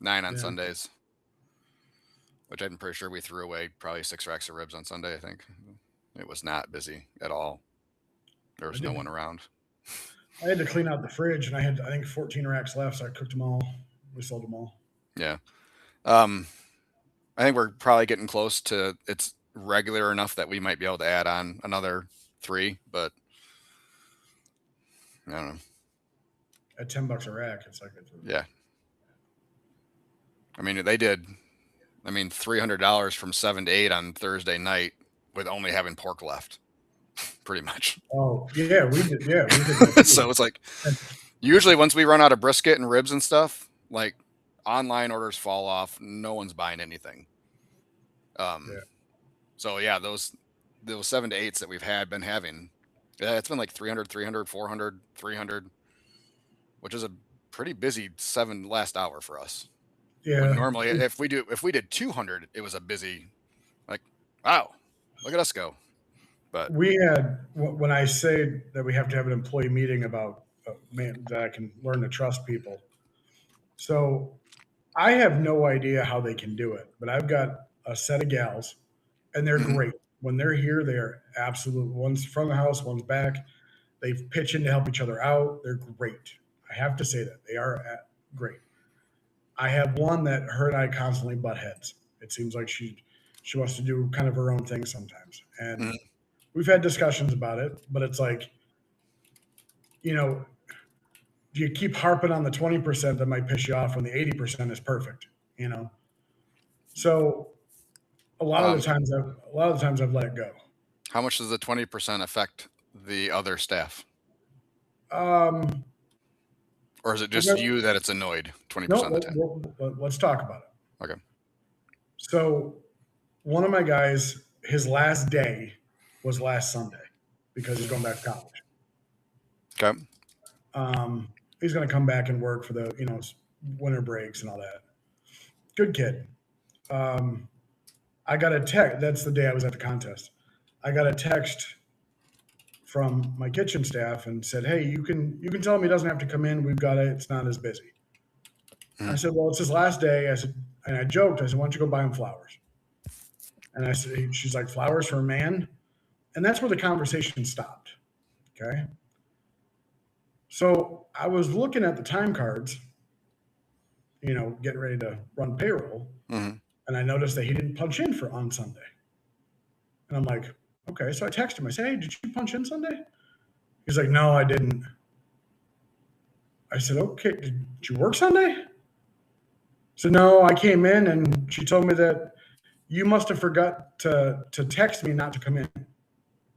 9 on Sundays, which I'm pretty sure we threw away probably 6 racks of ribs on Sunday. I think it was not busy at all. There was no one around. I had to clean out the fridge, and I had, I think, 14 racks left, so I cooked them all. We sold them all. Yeah. I think we're probably getting close to it's regular enough that we might be able to add on another 3, but I don't know. At $10 a rack, it's like yeah. I mean, they did. I mean, $300 from 7 to 8 on Thursday night with only having pork left, pretty much. Oh yeah, we did. Yeah, we did. So it's like usually once we run out of brisket and ribs and stuff, like online orders fall off. No one's buying anything. So yeah, those 7 to 8s that we've been having, it's been like 300, 400, 300, which is a pretty busy 7 last hour for us. Yeah. When normally, if we did 200, it was a busy, like, wow, look at us go. But we had, when I say that we have to have an employee meeting about that I can learn to trust people. So I have no idea how they can do it, but I've got a set of gals, and they're great. When they're here, they are absolute. One's from the house, one's back. They pitch in to help each other out. They're great. I have to say that they are great. I have one that her and I constantly butt heads. It seems like she wants to do kind of her own thing sometimes, and we've had discussions about it. But it's like, you know, do you keep harping on the 20% that might piss you off when the 80% is perfect? You know, so a lot of the times I've let it go. How much does the 20% affect the other staff? Or is it just you that it's annoyed 20% of the time? Let's talk about it. Okay. So one of my guys, his last day was last Sunday because he's going back to college. Okay. He's going to come back and work for the, winter breaks and all that. Good kid. I got a text. That's the day I was at the contest. I got a text from my kitchen staff and said, "Hey, you can tell him he doesn't have to come in. We've got it. It's not as busy." I said, "Well, it's his last day." I said, and I joked. I said, "Why don't you go buy him flowers?" And I said, she's like, "Flowers for a man?" And that's where the conversation stopped. Okay. So I was looking at the time cards, getting ready to run payroll. And I noticed that he didn't punch in on Sunday. And I'm like, okay. So I texted him. I said, "Hey, did you punch in Sunday?" He's like, "No, I didn't." I said, "Okay, did you work Sunday?" So no, I came in and she told me that you must have forgot to text me not to come in.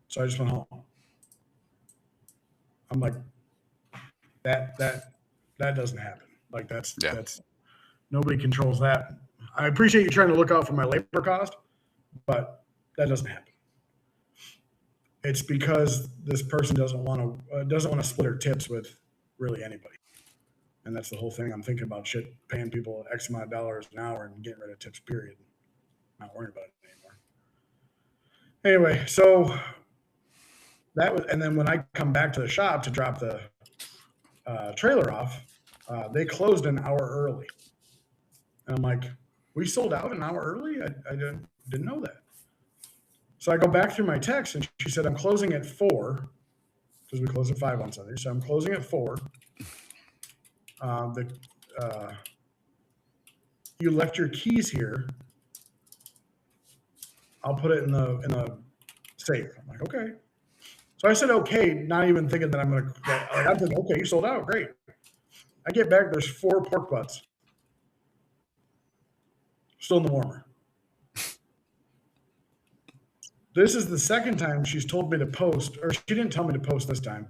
So I just went home. I'm like, that doesn't happen. Like that's nobody controls that. I appreciate you trying to look out for my labor cost, but that doesn't happen. It's because this person doesn't want to split her tips with really anybody. And that's the whole thing. I'm thinking about paying people X amount of dollars an hour and getting rid of tips, period. Not worrying about it anymore. Anyway, so that was, and then when I come back to the shop to drop the trailer off, they closed an hour early. And I'm like, we sold out an hour early? I didn't know that. So I go back through my text, and she said, I'm closing at 4, because we close at 5 on Sunday. So I'm closing at 4. You left your keys here. I'll put it in the safe. I'm like, okay. So I said, okay, not even thinking that I'm going to, I'm thinking, okay, you sold out. Great. I get back, there's 4 pork butts still in the warmer. This is the second time she's told me to post, or she didn't tell me to post this time,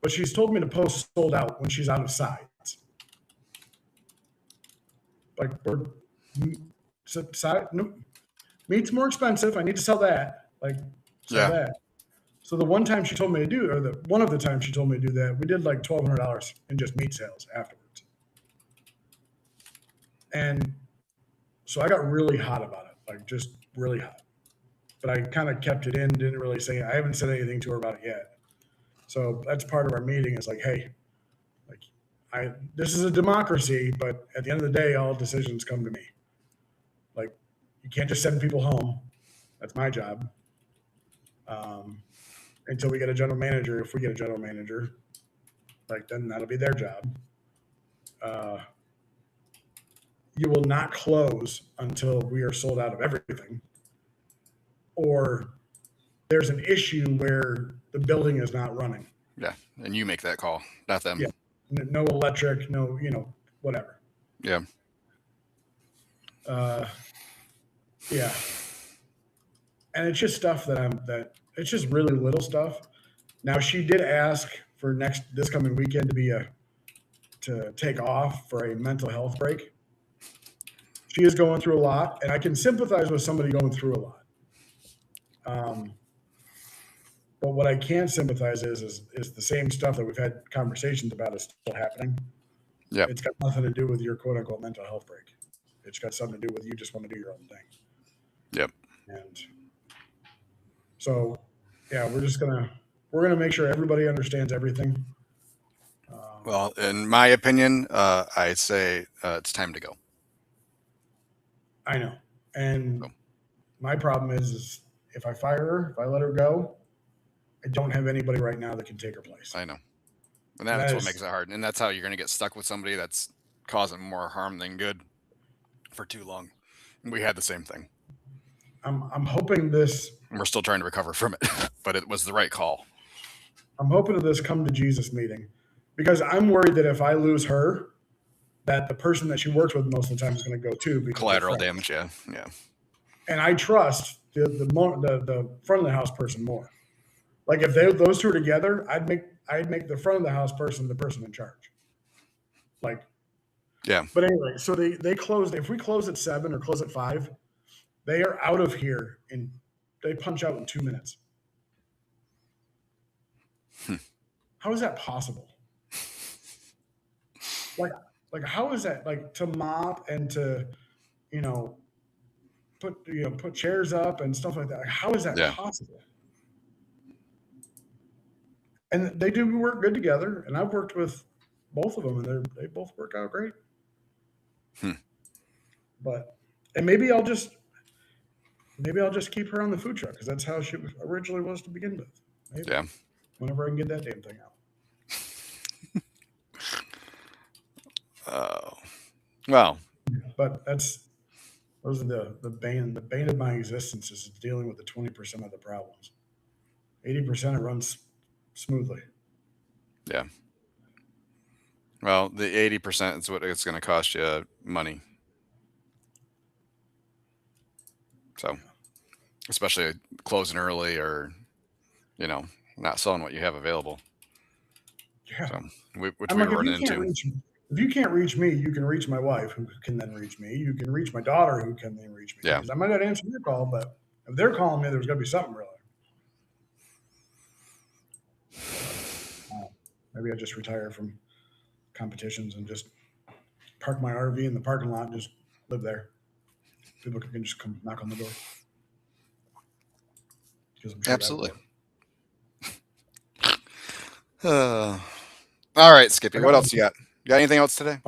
but she's told me to post sold out when she's out of sides. Like, meat's more expensive. I need to sell that. Like, sell that. So the one time she told me to do, or one of the times she told me to do that, we did like $1,200 in just meat sales afterwards. And so I got really hot about it, like just really hot. But I kind of kept it in, didn't really say, I haven't said anything to her about it yet. So that's part of our meeting is like, hey, like this is a democracy, but at the end of the day, all decisions come to me. Like, you can't just send people home. That's my job. Until we get a general manager. If we get a general manager, like, then that'll be their job. You will not close until we are sold out of everything, or there's an issue where the building is not running. Yeah, and you make that call, not them. Yeah, no electric, no, whatever. Yeah. Yeah, and it's just stuff that it's just really little stuff. Now, she did ask for this coming weekend to take off for a mental health break. She is going through a lot, and I can sympathize with somebody going through a lot. But what I can't sympathize is the same stuff that we've had conversations about is still happening. Yeah, it's got nothing to do with your quote unquote mental health break. It's got something to do with you just want to do your own thing. Yep. And so, yeah, we're gonna make sure everybody understands everything. Well, in my opinion, I'd say it's time to go. I know, and my problem is if I fire her, if I let her go, I don't have anybody right now that can take her place. I know, and that's what makes it hard. And that's how you're going to get stuck with somebody that's causing more harm than good for too long. We had the same thing. I'm hoping this. And we're still trying to recover from it, but it was the right call. I'm hoping to this come to Jesus meeting, because I'm worried that if I lose her, that the person that she works with most of the time is going to go too. Collateral damage, yeah. And I trust the front of the house person more. Like, if those two are together, I'd make the front of the house person the person in charge. Like, yeah. But anyway, so they closed. If we close at 7 or close at 5, they are out of here and they punch out in 2 minutes. How is that possible? Like how is that, like, to mop and to, put chairs up and stuff like that? Like, how is that possible? And they do work good together, and I've worked with both of them, and they both work out great. But, and maybe I'll just keep her on the food truck, because that's how she originally was to begin with. Maybe. Yeah. Whenever I can get that damn thing out. Well. But those are the bane of my existence is dealing with the 20% of the problems. 80% it runs smoothly. Yeah. Well, the 80% is what it's going to cost you money. So, especially closing early or, not selling what you have available. Yeah. So, which we were running into. If you can't reach me, you can reach my wife, who can then reach me. You can reach my daughter, who can then reach me. Yeah. I might not answer your call, but if they're calling me, there's got to be something really. Maybe I just retire from competitions and just park my RV in the parking lot and just live there. People can just come knock on the door. Absolutely. All right, Skippy. What else you got? You got anything else today?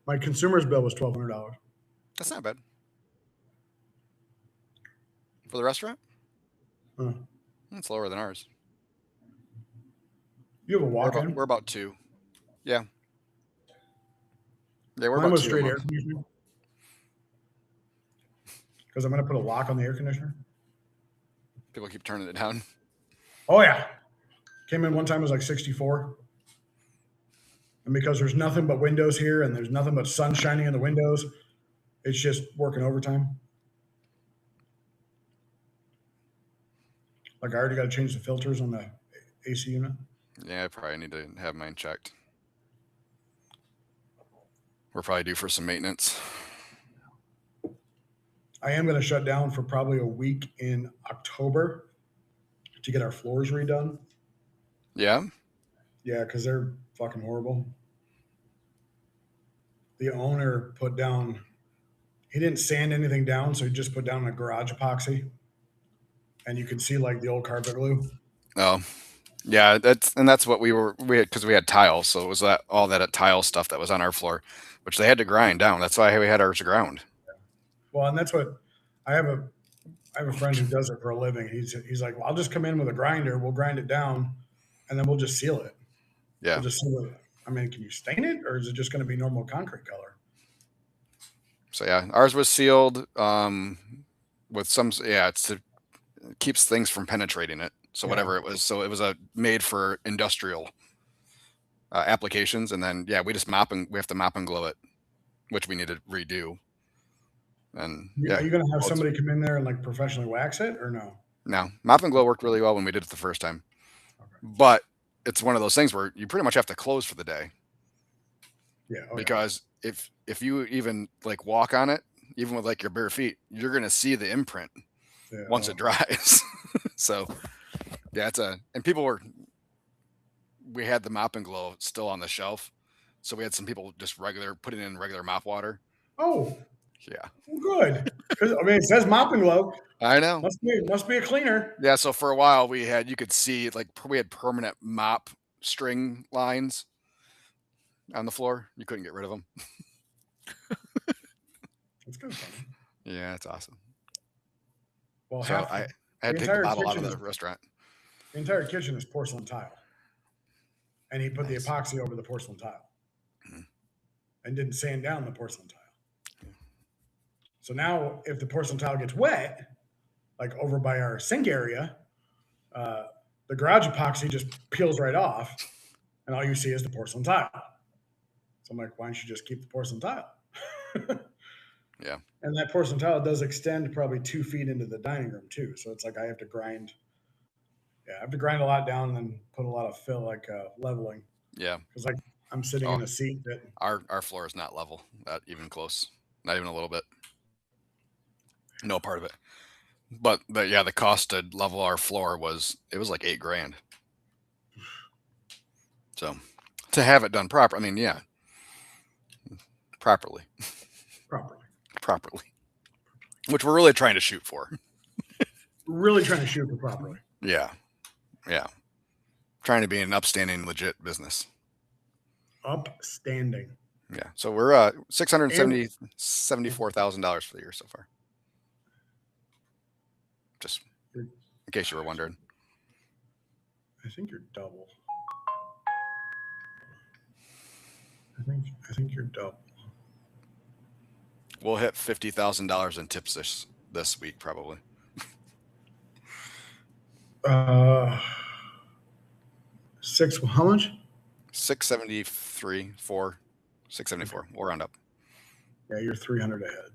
My consumer's bill was $1,200. That's not bad for the restaurant. Huh. It's lower than ours. You have a walk-in? We're about 2. Yeah. Yeah, we're Mine about was 2 a straight air month. conditioning. Because I'm going to put a lock on the air conditioner. People keep turning it down. Oh yeah, came in one time, it was like 64. And because there's nothing but windows here and there's nothing but sun shining in the windows, it's just working overtime. Like I already got to change the filters on the AC unit. Yeah, I probably need to have mine checked. We're probably due for some maintenance. I am going to shut down for probably a week in October to get our floors redone. Yeah. Yeah, because they're fucking horrible. The owner put down, he didn't sand anything down, so he just put down a garage epoxy. And you could see like the old carpet glue. Oh, yeah. That's what we had because we had tile, so it was all that tile stuff that was on our floor, which they had to grind down. That's why we had ours ground. Well, and that's what I have a friend who does it for a living. He's like, well, I'll just come in with a grinder, we'll grind it down, and then we'll just seal it. Yeah. We'll just seal it. I mean, can you stain it, or is it just going to be normal concrete color? So yeah, ours was sealed with some. Yeah, it keeps things from penetrating it. So whatever it was, so it was made for industrial applications, and then yeah, we have to mop and glow it, which we need to redo. And yeah, are you going to have somebody come in there and like professionally wax it, or no? No, mop and glow worked really well when we did it the first time, but it's one of those things where you pretty much have to close for the day. Yeah, because if you even like walk on it, even with like your bare feet, you're gonna see the imprint once it dries. So yeah, and we had the mop and glow still on the shelf, so we had some people just putting in regular mop water. Oh, yeah, good. Because I mean, it says mop and glow. I know. Must be a cleaner. Yeah. So for a while you could see like we had permanent mop string lines on the floor. You couldn't get rid of them. It's kind of funny. Yeah, it's awesome. Well, so I had to take the bottle out of the restaurant. The entire kitchen is porcelain tile. And he put the epoxy over the porcelain tile. Mm-hmm. And didn't sand down the porcelain tile. Yeah. So now if the porcelain tile gets wet, like over by our sink area, the garage epoxy just peels right off, and all you see is the porcelain tile. So I'm like, why don't you just keep the porcelain tile? Yeah. And that porcelain tile does extend probably 2 feet into the dining room too. So it's like I have to grind. Yeah, I have to grind a lot down and then put a lot of fill, like leveling. Yeah. Because like I'm sitting in a seat that our floor is not level, not even close, not even a little bit. No part of it. But yeah, the cost to level our floor was like $8,000. So to have it done proper, I mean, yeah, properly, which we're really trying to shoot for. Really trying to shoot for properly. Yeah. Trying to be an upstanding, legit business. Upstanding. Yeah. So we're $674,000 for the year so far. Just in case you were wondering. I think you're double. I think you're double. We'll hit $50,000 in tips this week probably. How much? 674. We'll round up. Yeah, you're 300 ahead.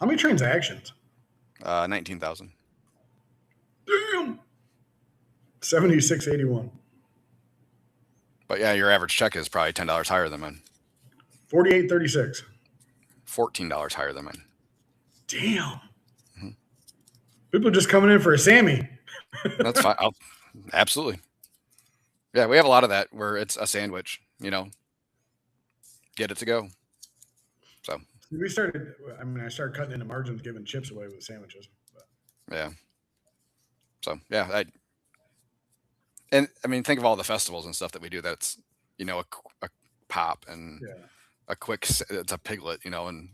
How many transactions? 19,000. Damn. 76.81. But yeah, your average check is probably $10 higher than mine. 48.36. $14 higher than mine. Damn. Mm-hmm. People are just coming in for a Sammy. That's fine. Absolutely. Yeah, we have a lot of that where it's a sandwich, get it to go. So I started cutting into margins, giving chips away with sandwiches. But. Yeah. So yeah, And I mean, think of all the festivals and stuff that we do. That's, a pop and Yeah. it's a piglet, and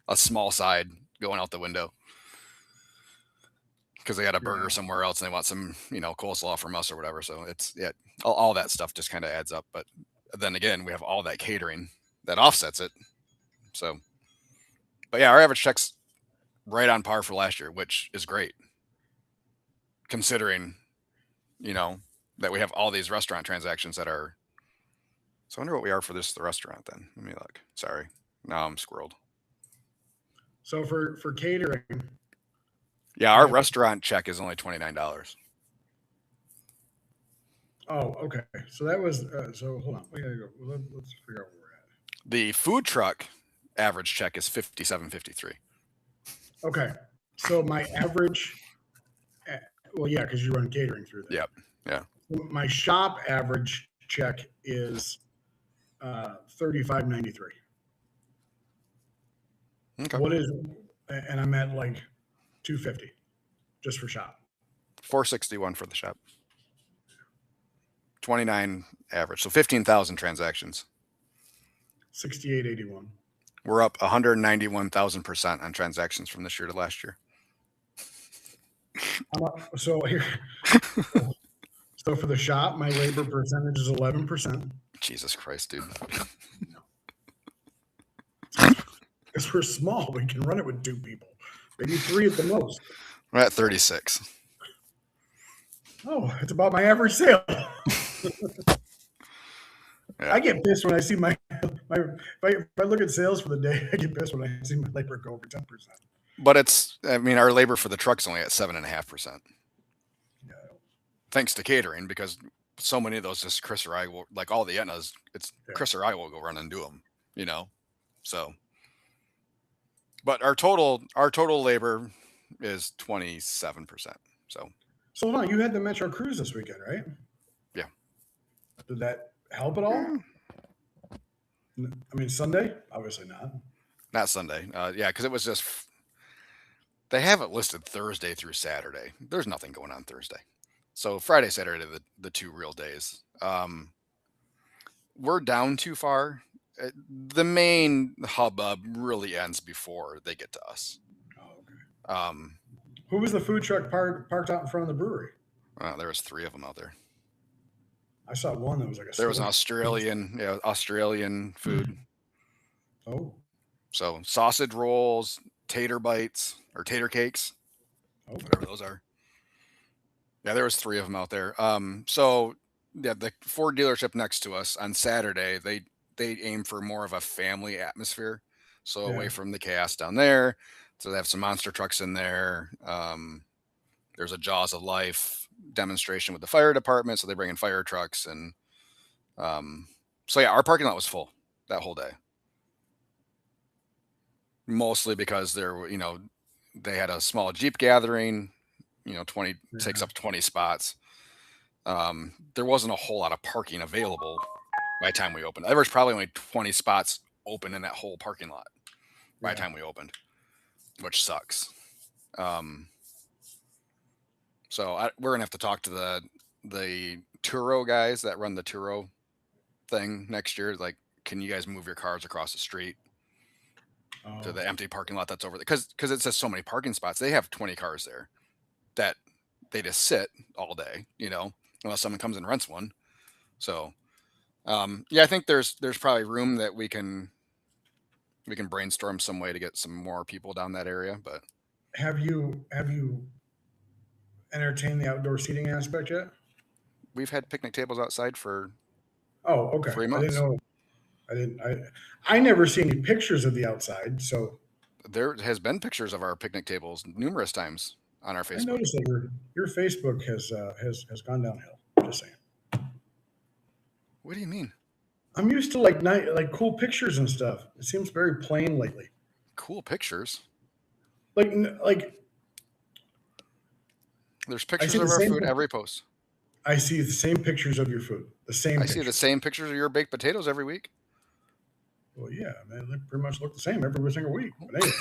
a small side going out the window because they got a burger somewhere else and they want some, coleslaw from us or whatever. So it's, all that stuff just kind of adds up. But then again, we have all that catering that offsets it. So, but yeah, our average check's right on par for last year, which is great considering, that we have all these restaurant transactions that are. So I wonder what we are for the restaurant then. Let me look. Sorry. Now I'm squirreled. So for catering, yeah, our restaurant check is only $29. Oh, okay. So that was so. Hold on, we gotta go. Let's figure out where we're at. The food truck average check is $57.53. Okay, so my average. Well, yeah, because you run catering through there. Yep. Yeah. My shop average check is $35.93. Okay. What is, and I'm at like $250 just for shop. $461 for the shop. 29 average, so 15,000 transactions. $68.81. We're up 191,000% on transactions from this year to last year. So here, so for the shop, my labor percentage is 11%. Jesus Christ, dude. Because we're small, we can run it with 2 people, maybe 3 at the most. We're at 36. Oh, it's about my average sale. Yeah. I get pissed when I see my if I look at sales for the day, I get pissed when I see my labor go over 10%. But our labor for the truck's only at 7.5%. Yeah. Thanks to catering, because so many of those just Chris or I will, like all the Etnas, Chris or I will go run and do them, so. But our total labor is 27%. So hold on, you had the Metro Cruise this weekend, right? Yeah. Did that help at all? I mean, Sunday? Obviously not. Not Sunday. Yeah, because it was just. They have it listed Thursday through Saturday. There's nothing going on Thursday. So Friday, Saturday, the 2 real days. We're down too far. The main hubbub really ends before they get to us. Oh, okay. Who was the food truck parked out in front of the brewery? There was 3 of them out there. I saw one that was like There was an Australian food. Oh. So sausage rolls, tater bites or tater cakes, whatever those are. Yeah, there was 3 of them out there. So yeah, the Ford dealership next to us on Saturday, they aim for more of a family atmosphere. So away from the chaos down there. So they have some monster trucks in there. There's a Jaws of Life demonstration with the fire department. So they bring in fire trucks. And so yeah, our parking lot was full that whole day. Mostly because they had a small Jeep gathering, 20 takes up 20 spots. There wasn't a whole lot of parking available by the time we opened. There was probably only 20 spots open in that whole parking lot by the time we opened, which sucks. So we're gonna have to talk to the Turo guys that run the Turo thing next year. Like, can you guys move your cars across the street to the empty parking lot that's over there? Because it says so many parking spots. They have 20 cars there that they just sit all day, unless someone comes and rents one. So, yeah, I think there's probably room that we can brainstorm some way to get some more people down that area. But have you entertained the outdoor seating aspect yet? We've had picnic tables outside for 3 months. I never see any pictures of the outside. So there has been pictures of our picnic tables numerous times on our Facebook. I noticed that your Facebook has gone downhill. Just saying. What do you mean? I'm used to like cool pictures and stuff. It seems very plain lately. Cool pictures? Like there's pictures of our food every post. I see the same pictures of your food. I see the same pictures of your baked potatoes every week. Well, yeah, man, they pretty much look the same every single week. But anyway,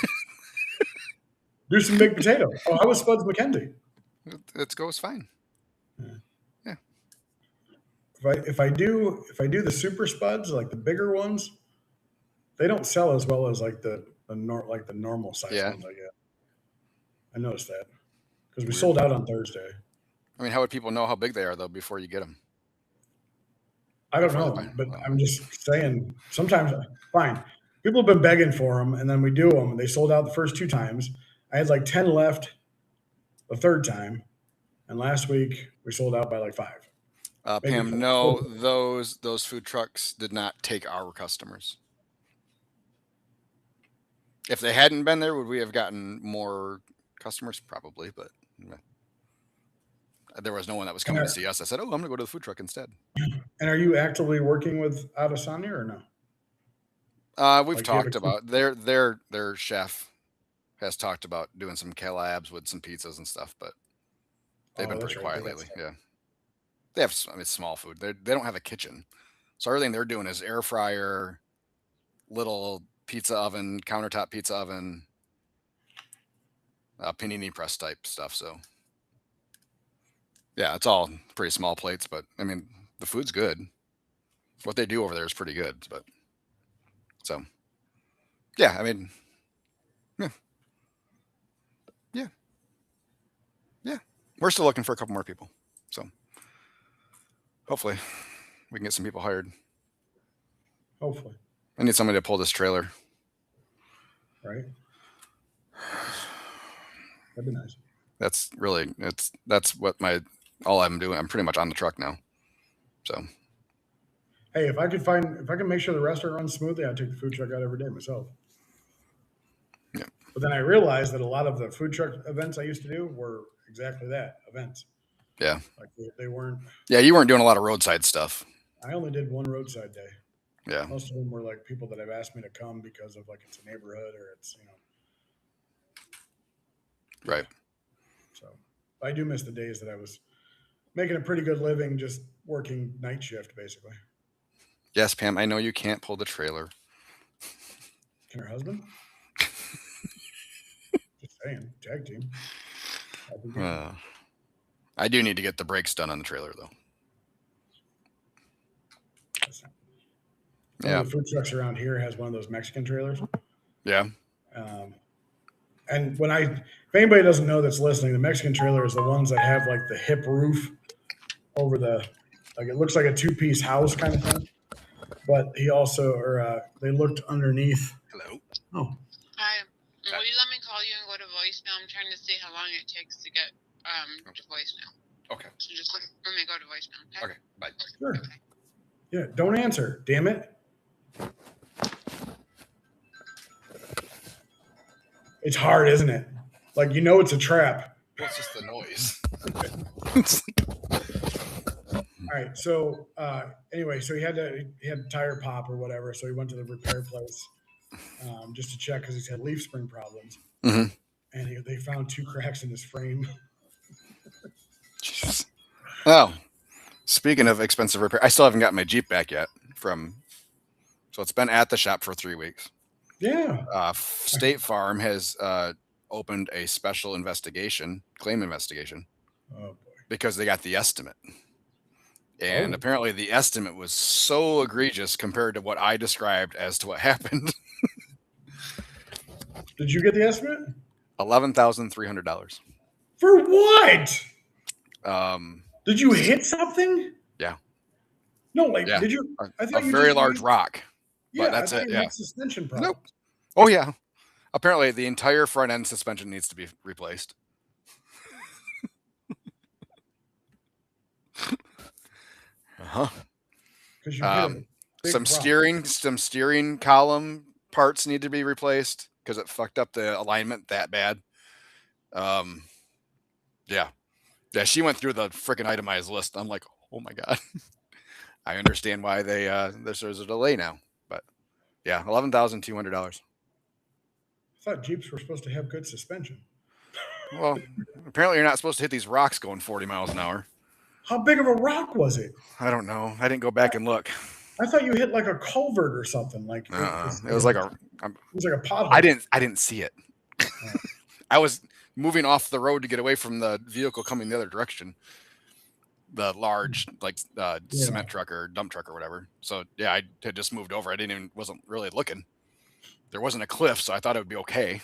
do some baked potato. Oh, how was Spuds McKenzie? It goes fine. Yeah. if I do the super spuds, like the bigger ones, they don't sell as well as like the normal size ones. I get. I noticed that because we sold out on Thursday. I mean, how would people know how big they are though before you get them? I don't know, but I'm just saying. Sometimes, fine. People have been begging for them, and then we do them. And they sold out the first 2 times. I had like 10 left the third time, and last week we sold out by like 5. Pam, 4. no, those food trucks did not take our customers. If they hadn't been there, would we have gotten more customers? Probably, but there was no one that was coming to see us. I said, "Oh, I'm going to go to the food truck instead." And are you actively working with Adesanya or no? We've talked about their chef has talked about doing some collabs with some pizzas and stuff, but they've been pretty quiet lately. Yeah, they have small food. They don't have a kitchen, so everything they're doing is air fryer, little pizza oven, countertop pizza oven, panini press type stuff. So yeah, it's all pretty small plates, but I mean the food's good. What they do over there is pretty good, but so yeah, I mean yeah, we're still looking for a couple more people, so hopefully we can get some people hired. Hopefully. I need somebody to pull this trailer. Right. That'd be nice. That's what all I'm doing. I'm pretty much on the truck now. So hey, if I can make sure the restaurant runs smoothly, I'd take the food truck out every day myself. Yeah. But then I realized that a lot of the food truck events I used to do were exactly that, events. Yeah. Like they weren't. Yeah, you weren't doing a lot of roadside stuff. I only did one roadside day. Yeah. Most of them were like people that have asked me to come because of like it's a neighborhood or it's Right. So I do miss the days that I was making a pretty good living just working night shift basically. Yes, Pam, I know you can't pull the trailer. Can her husband? Just saying, tag team. I do need to get the brakes done on the trailer though. One of the food trucks around here has one of those Mexican trailers. Yeah. And if anybody doesn't know that's listening, the Mexican trailer is the ones that have like the hip roof over like it looks like a 2-piece house kind of thing. But he also, they looked underneath. Hello. Oh. Hi. Will you let me call you and go to voicemail? I'm trying to see how long it takes to get to voicemail. Okay. So just let me go to voicemail. Okay. Bye. Sure. Yeah. Don't answer. Damn it. It's hard, isn't it? Like, it's a trap. Well, it's just the noise. All right. So anyway, so he had a tire pop or whatever. So he went to the repair place just to check because he's had leaf spring problems. Mm-hmm. And they found 2 cracks in his frame. Jesus. Oh, speaking of expensive repair, I still haven't got my Jeep back yet so it's been at the shop for 3 weeks. Yeah. State Farm has opened a special claim investigation. Oh boy. Because they got the estimate. And apparently the estimate was so egregious compared to what I described as to what happened. Did you get the estimate? $11,300. For what? Did you hit something? Yeah. No, did you? I thought a very large rock. Yeah, but that's it. Yeah. Suspension problem. Nope. Oh yeah. Apparently the entire front end suspension needs to be replaced. Some steering column parts need to be replaced because it fucked up the alignment that bad. Yeah, she went through the freaking itemized list. I'm like, oh my god. I understand why there's a delay now, but yeah, $11,200. I thought Jeeps were supposed to have good suspension. Well, apparently you're not supposed to hit these rocks going 40 miles an hour. How big of a rock was it? I don't know. I didn't go back and look. I thought you hit like a culvert or something. Like it was like a pothole. I didn't see it. I was moving off the road to get away from the vehicle coming the other direction. the large like cement truck or dump truck or whatever. So yeah, I had just moved over. Wasn't really looking. There wasn't a cliff, so I thought it would be okay.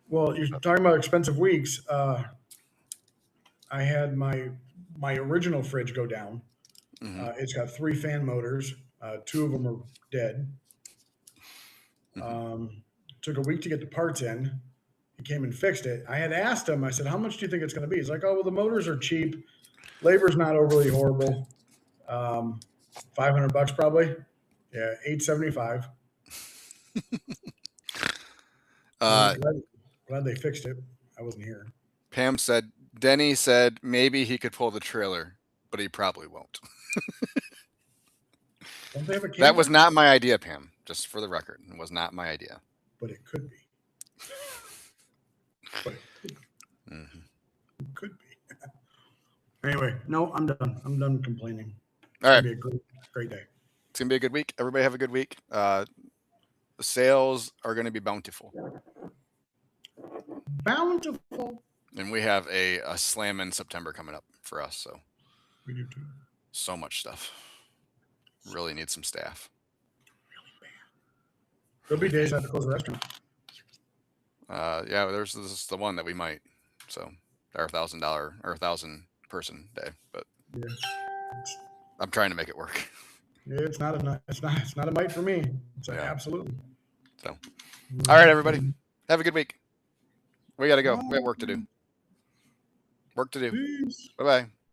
Well, you're talking about expensive weeks. I had my original fridge go down. It's got 3 fan motors. 2 of them are dead. Took a week to get the parts in. He came and fixed it. I had asked him, I said, how much do you think it's going to be? He's like, oh, well, the motors are cheap. Labor's not overly horrible. $500 probably. Yeah, $875. Glad they fixed it. I wasn't here. Pam said, Denny said maybe he could pull the trailer, but he probably won't. Don't they have a camper? That was not my idea, Pam. Just for the record, it was not my idea. But it could be. But it could be. Anyway, no, I'm done. I'm done complaining. It's All right. gonna be a great day. It's going to be a good week. Everybody have a good week. The sales are going to be bountiful. Bountiful. And we have a slam in September coming up for us. So We do too. so much stuff. Really need some staff. There'll be days I have to close the restaurant. Yeah, this is the one that we might. So our $1,000 or 1,000 person day, but Yeah. I'm trying to make it work. It's not a might for me. It's an Yeah. absolute. So, all right, everybody, have a good week. We got to go. We have work to do. Peace. Bye bye.